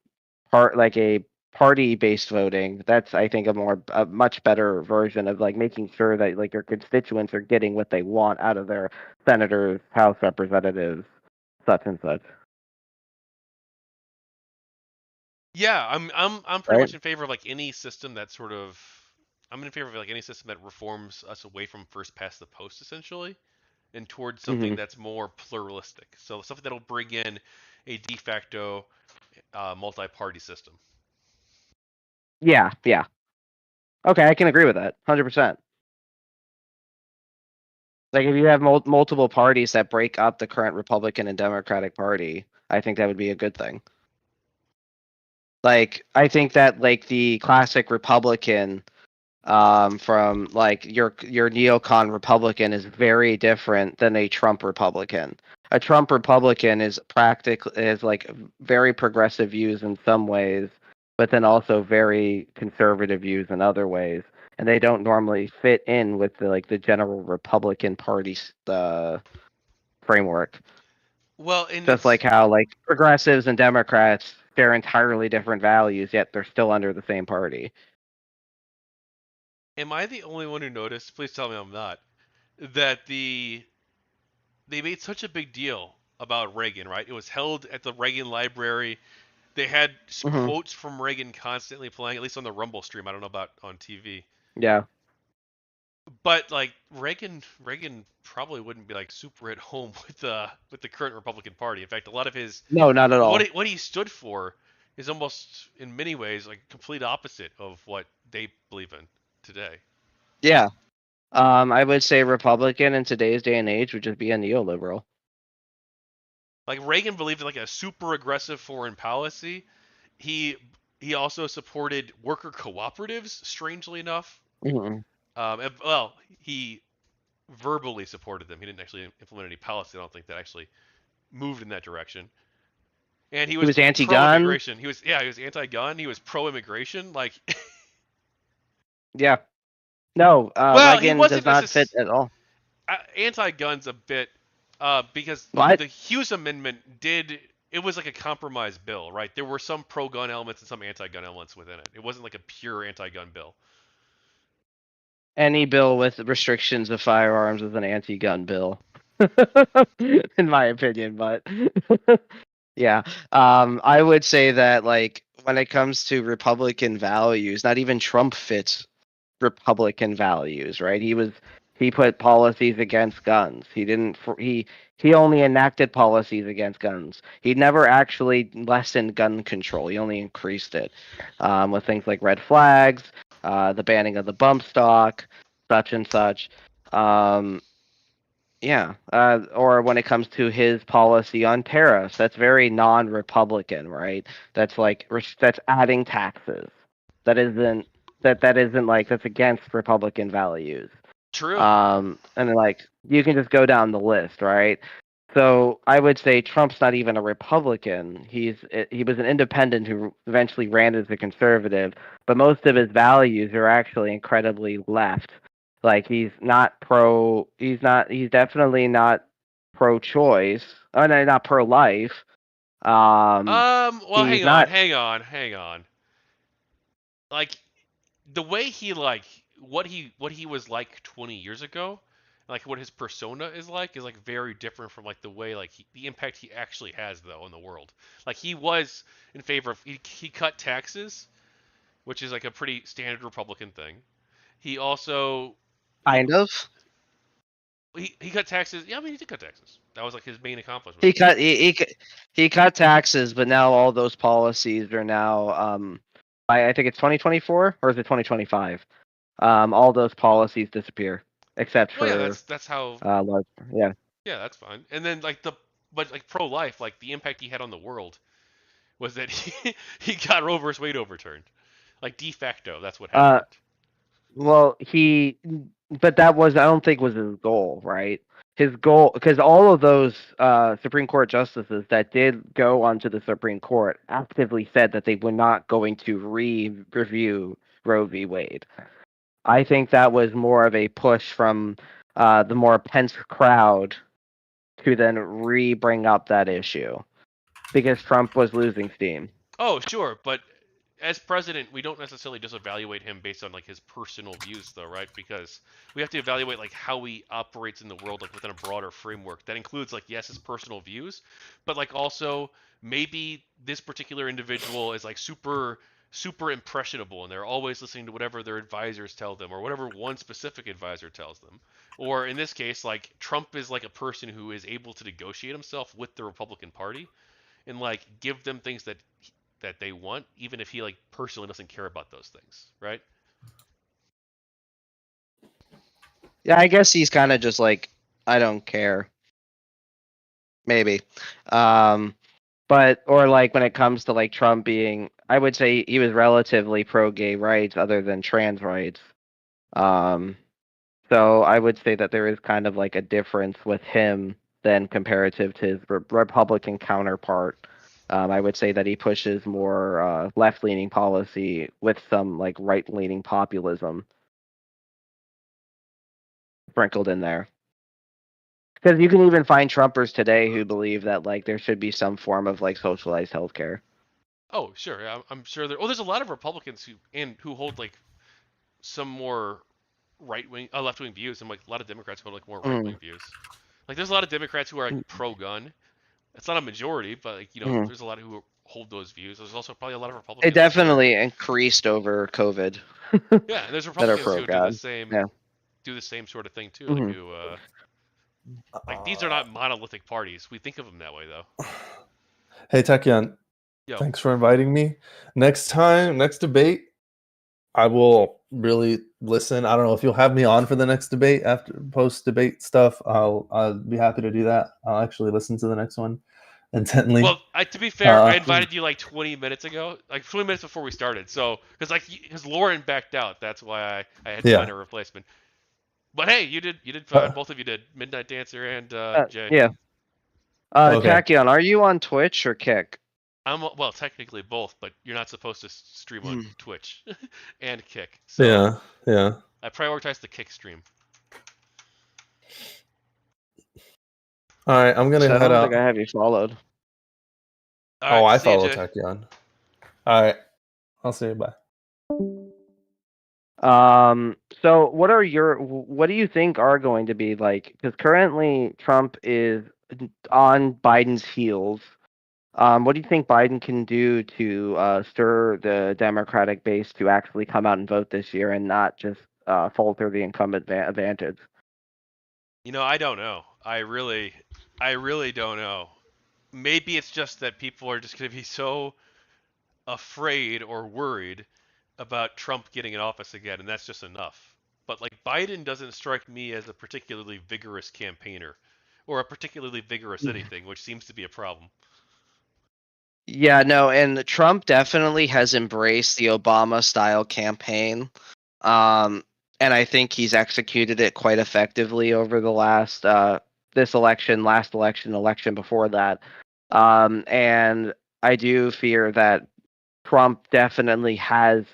party-based voting. That's, I think, a much better version of like making sure that like your constituents are getting what they want out of their senators, House representatives, such and such. Yeah, I'm pretty much in favor of like any system that sort of I'm in favor of like any system that reforms us away from first past the post essentially, and towards something that's more pluralistic. So something that'll bring in a de facto multi-party system. Yeah. Okay, I can agree with that, 100%. Like if you have multiple parties that break up the current Republican and Democratic Party, I think that would be a good thing. Like I think that like the classic Republican from like your neocon Republican is very different than a Trump Republican. A Trump Republican is like very progressive views in some ways, but then also very conservative views in other ways, and they don't normally fit in with the general Republican Party framework. Well, just like how like progressives and Democrats share entirely different values, yet they're still under the same party. Am I the only one who noticed? Please tell me I'm not. That they made such a big deal about Reagan, right? It was held at the Reagan Library. They had quotes from Reagan constantly playing, at least on the Rumble stream. I don't know about on TV. Yeah. But like Reagan probably wouldn't be like super at home with the current Republican Party. In fact, a lot of his no, not at all. What he stood for is almost in many ways like complete opposite of what they believe in today. Yeah. I would say Republican in today's day and age would just be a neoliberal. Like Reagan believed in like a super aggressive foreign policy. He also supported worker cooperatives, strangely enough. Mm-hmm. Well, he verbally supported them. He didn't actually implement any policy. I don't think that actually moved in that direction. And he was anti-gun. Pro-immigration. He was anti-gun. He was pro-immigration. Like, yeah, no, well, Reagan does not fit at all. Anti-gun's a bit because What? the Hughes Amendment it was like a compromise bill, right? There were some pro-gun elements and some anti-gun elements within it. It wasn't like a pure anti-gun bill. Any bill with restrictions of firearms is an anti-gun bill, in my opinion. But yeah, I would say that like when it comes to Republican values, not even Trump fits Republican values, right? He put policies against guns. He only enacted policies against guns. He never actually lessened gun control. He only increased it with things like red flags, the banning of the bump stock, such and such. Yeah, or when it comes to his policy on tariffs, that's very non-Republican, right? That's like that's adding taxes. That isn't that's against Republican values. True. And then like you can just go down the list, right? So I would say Trump's not even a Republican. He was an independent who eventually ran as a conservative, but most of his values are actually incredibly left. Like he's definitely not pro-choice. Oh no, not pro-life. Well, hang on. Like the way he like what he was like 20 years ago, like what his persona is like very different from like the way like the impact he actually has though in the world. Like he was in favor of he cut taxes, which is like a pretty standard Republican thing. He also Kind of. He cut taxes. Yeah, I mean he did cut taxes. That was like his main accomplishment. He cut taxes, but now all those policies are now I think it's 2024 or is it 2025? All those policies disappear except for that's how. Yeah. Yeah, that's fine. And then but like pro-life, like the impact he had on the world was that he got Roe v. Wade overturned, like de facto. That's what happened. Well, but that I don't think was his goal, right? His goal, because all of those Supreme Court justices that did go onto the Supreme Court actively said that they were not going to review Roe v. Wade. I think that was more of a push from the more Pence crowd to then bring up that issue because Trump was losing steam. Oh, sure, but as president, we don't necessarily just evaluate him based on like his personal views, though, right? Because we have to evaluate like how he operates in the world, like within a broader framework that includes like yes, his personal views, but like also maybe this particular individual is like super impressionable and they're always listening to whatever their advisors tell them or whatever one specific advisor tells them. Or in this case, like Trump is like a person who is able to negotiate himself with the Republican Party and like give them things that they want, even if he like personally doesn't care about those things, right? Yeah, I guess he's kind of just like, I don't care. Maybe. But, or like when it comes to like Trump being, I would say he was relatively pro-gay rights other than trans rights. So I would say that there is kind of like a difference with him than comparative to his Republican counterpart. I would say that he pushes more left-leaning policy with some like right-leaning populism sprinkled in there. Because you can even find Trumpers today who believe that like there should be some form of like socialized healthcare. Oh, sure. I'm sure there. Oh, there's a lot of Republicans who hold like some more left-wing views, and like a lot of Democrats who hold like more right-wing views. Like there's a lot of Democrats who are like pro-gun. It's not a majority, but like there's a lot who hold those views. There's also probably a lot of Republicans. It definitely increased over COVID. Yeah, there's Republicans who do the same sort of thing too. Like who like these are not monolithic parties. We think of them that way though. Hey Tachyon, Yo. Thanks for inviting me. Next debate, I will really listen. I don't know if you'll have me on for the next debate after post-debate stuff. I'll be happy to do that. I'll actually listen to the next one intently. Well, to be fair, I invited you like 20 minutes ago, like 20 minutes before we started. So, because Lauren backed out, that's why I had to find a replacement. But hey, you did fine. Both of you did. MidnightDancer and Jay. Yeah. Okay. Tachyon, are you on Twitch or Kick? Well, technically both, but you're not supposed to stream on Twitch and Kick. So Yeah. I prioritize the Kick stream. All right, I'm gonna So I head don't out. think I have you followed. All right, I see you, follow Jay. Tachyon. All right, I'll see you. Bye. So what do you think are going to be like? Because currently Trump is on Biden's heels. What do you think Biden can do to stir the Democratic base to actually come out and vote this year and not just falter the incumbent advantage? I don't know. I really don't know. Maybe it's just that people are just going to be so afraid or worried about Trump getting in office again, and that's just enough. But like Biden doesn't strike me as a particularly vigorous campaigner or a particularly vigorous anything, which seems to be a problem. Yeah, no, and Trump definitely has embraced the Obama-style campaign, and I think he's executed it quite effectively over the last this election, last election, election before that, and I do fear that Trump definitely has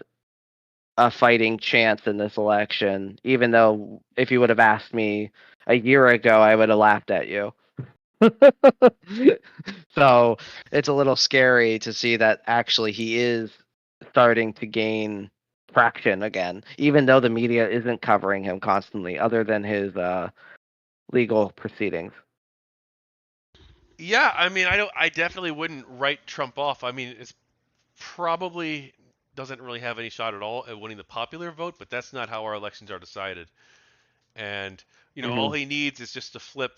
a fighting chance in this election, even though if you would have asked me a year ago, I would have laughed at you. So it's a little scary to see that actually he is starting to gain traction again, even though the media isn't covering him constantly, other than his legal proceedings. Yeah, I mean, I definitely wouldn't write Trump off. I mean, it's probably doesn't really have any shot at all at winning the popular vote, but that's not how our elections are decided. And all he needs is just to flip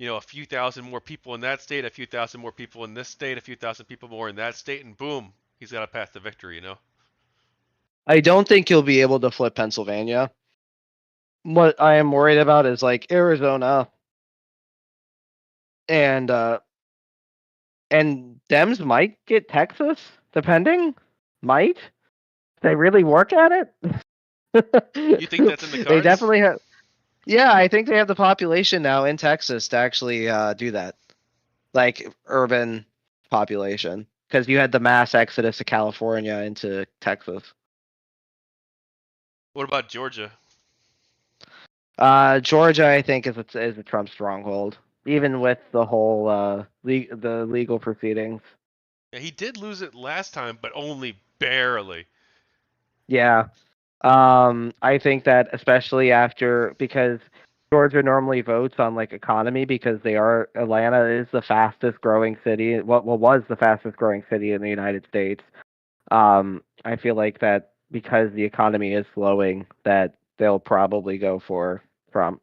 a few thousand more people in that state, a few thousand more people in this state, a few thousand people more in that state, and boom, he's got a path to victory. I don't think he'll be able to flip Pennsylvania. What I am worried about is like Arizona and Dems might get Texas, depending. Might they really work at it? You think that's in the cards? They definitely have. Yeah, I think they have the population now in Texas to actually do that, like urban population, because you had the mass exodus of California into Texas. What about Georgia? Georgia, I think, is a Trump stronghold, even with the whole the legal proceedings. Yeah, he did lose it last time, but only barely. Yeah, I think that especially because Georgia normally votes on like economy because Atlanta is the fastest growing city. What was the fastest growing city in the United States. I feel like that because the economy is slowing, that they'll probably go for Trump.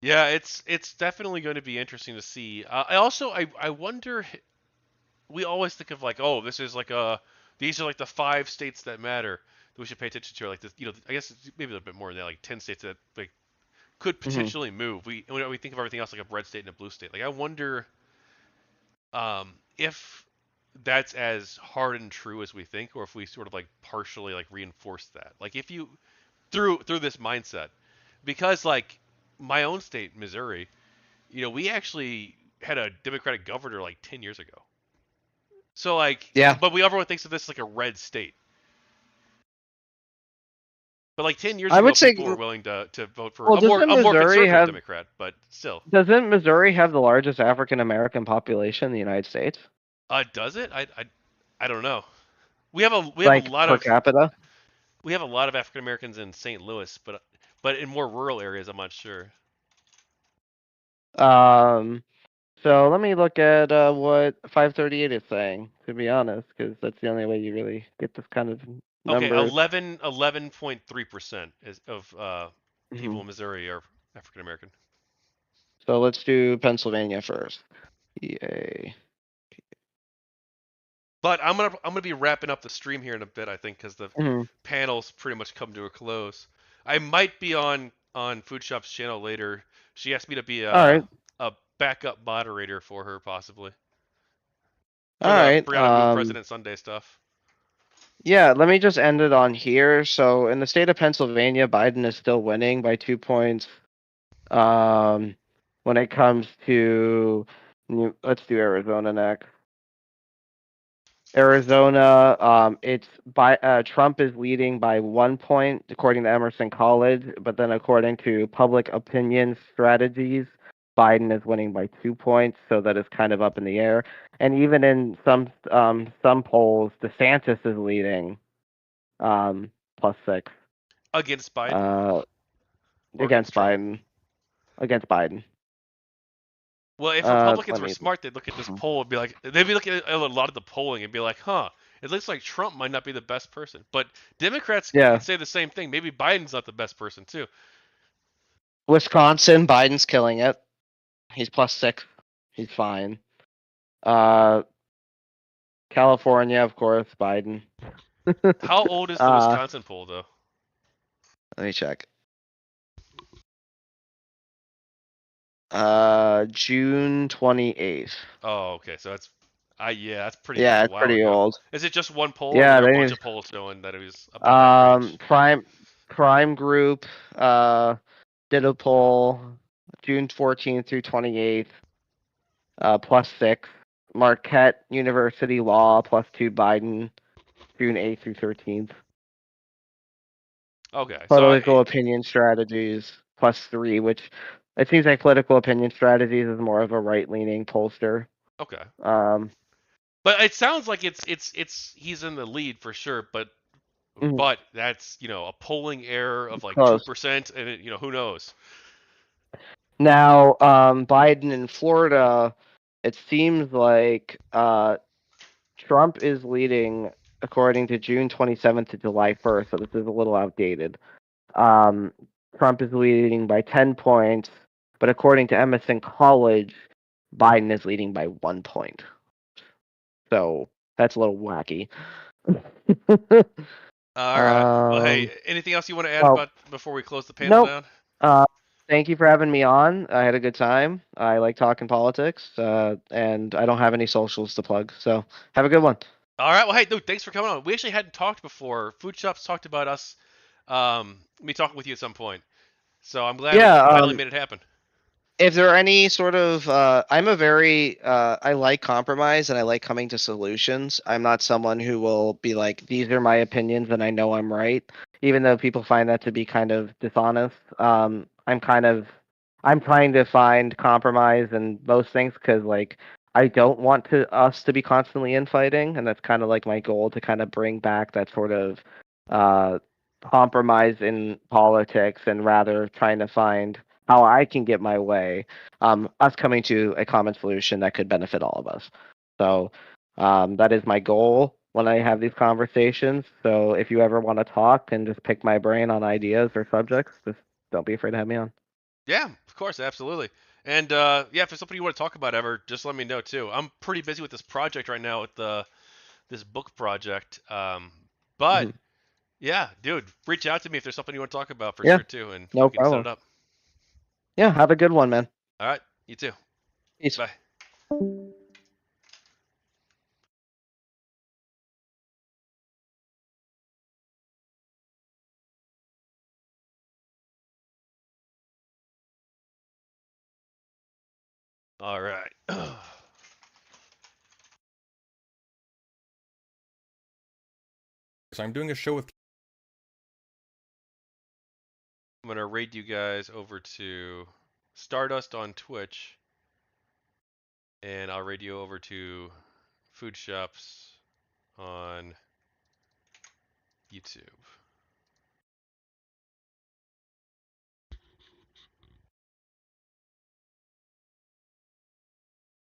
Yeah, it's definitely going to be interesting to see. I wonder. We always think of like, oh, these are like the 5 states that matter that we should pay attention to. Like this, I guess it's maybe a little bit more than that, like 10 states that like could potentially move. We think of everything else like a red state and a blue state. Like I wonder, if that's as hard and true as we think, or if we sort of like partially like reinforce that. Like if you through this mindset, because like my own state, Missouri, we actually had a Democratic governor like 10 years ago. So like, yeah, but everyone thinks of this like a red state. But like 10 years I ago, would say, people were willing to vote for well, a more conservative have, Democrat, but still. Doesn't Missouri have the largest African American population in the United States? Does it? I don't know. We have a lot per of capita. we have a lot of African Americans in St. Louis, but in more rural areas, I'm not sure. So let me look at what 538 is saying, to be honest, because that's the only way you really get this kind of numbers. Okay, 11.3% of people in Missouri are African American. So let's do Pennsylvania first. PA. But I'm gonna be wrapping up the stream here in a bit, I think, because the panel's pretty much come to a close. I might be on Foodshops channel later. She asked me to be a backup moderator for her, possibly. For the Brianna Moon President Sunday stuff. Yeah, let me just end it on here. So in the state of Pennsylvania, Biden is still winning by 2 points. When it comes to, let's do Arizona next. Arizona, Trump is leading by 1 point according to Emerson College, but then according to public opinion strategies, Biden is winning by 2 points, so that is kind of up in the air. And even in some polls, DeSantis is leading, +6 against Biden. Against Biden. Against Biden. Well, if Republicans were smart, they'd look at this poll and be like, they'd be looking at a lot of the polling and be like, huh, it looks like Trump might not be the best person. But Democrats can say the same thing. Maybe Biden's not the best person, too. Wisconsin, Biden's killing it. He's +6. He's fine. California, of course, Biden. How old is the Wisconsin poll, though? Let me check. June 28th. Oh, okay. So that's, that's pretty. Yeah, it's pretty old. Is it just one poll? Yeah, or are there a bunch of polls showing that it was about that range? Prime Group did a poll June 14th through 28th, +6. Marquette University Law +2 Biden, June 8th through 13th. Okay. Political opinion strategies +3, which it seems like political opinion strategies is more of a right-leaning pollster. Okay. But it sounds like it's he's in the lead for sure, but that's a polling error of like 2%, and who knows. Now, Biden in Florida, it seems like Trump is leading according to June 27th to July 1st, so this is a little outdated. Trump is leading by 10 points, but according to Emerson College, Biden is leading by 1 point. So that's a little wacky. All right. Well, hey, anything else you want to add about before we close the panel down? Thank you for having me on. I had a good time. I like talking politics, and I don't have any socials to plug. So have a good one. All right. Well, hey, dude, thanks for coming on. We actually hadn't talked before. Foodshops talked about us, me talking with you at some point. So I'm glad we finally made it happen. If there are any sort of, I'm a very, I like compromise and I like coming to solutions. I'm not someone who will be like, these are my opinions and I know I'm right, even though people find that to be kind of dishonest. I'm trying to find compromise in most things because like I don't want us to be constantly infighting, and that's kind of like my goal to kind of bring back that sort of compromise in politics, and rather trying to find how I can get my way, us coming to a common solution that could benefit all of us. So that is my goal when I have these conversations. So if you ever want to talk and just pick my brain on ideas or subjects, just don't be afraid to have me on. Yeah, of course, absolutely. And if there's something you want to talk about ever, just let me know too. I'm pretty busy with this project right now, with this book project. But yeah, dude, reach out to me if there's something you want to talk about for sure too, and we can set it up. Yeah, have a good one, man. All right, you too. Peace. Bye. All right. So I'm doing a show with. I'm gonna raid you guys over to Stardust on Twitch, and I'll raid you over to Foodshops on YouTube.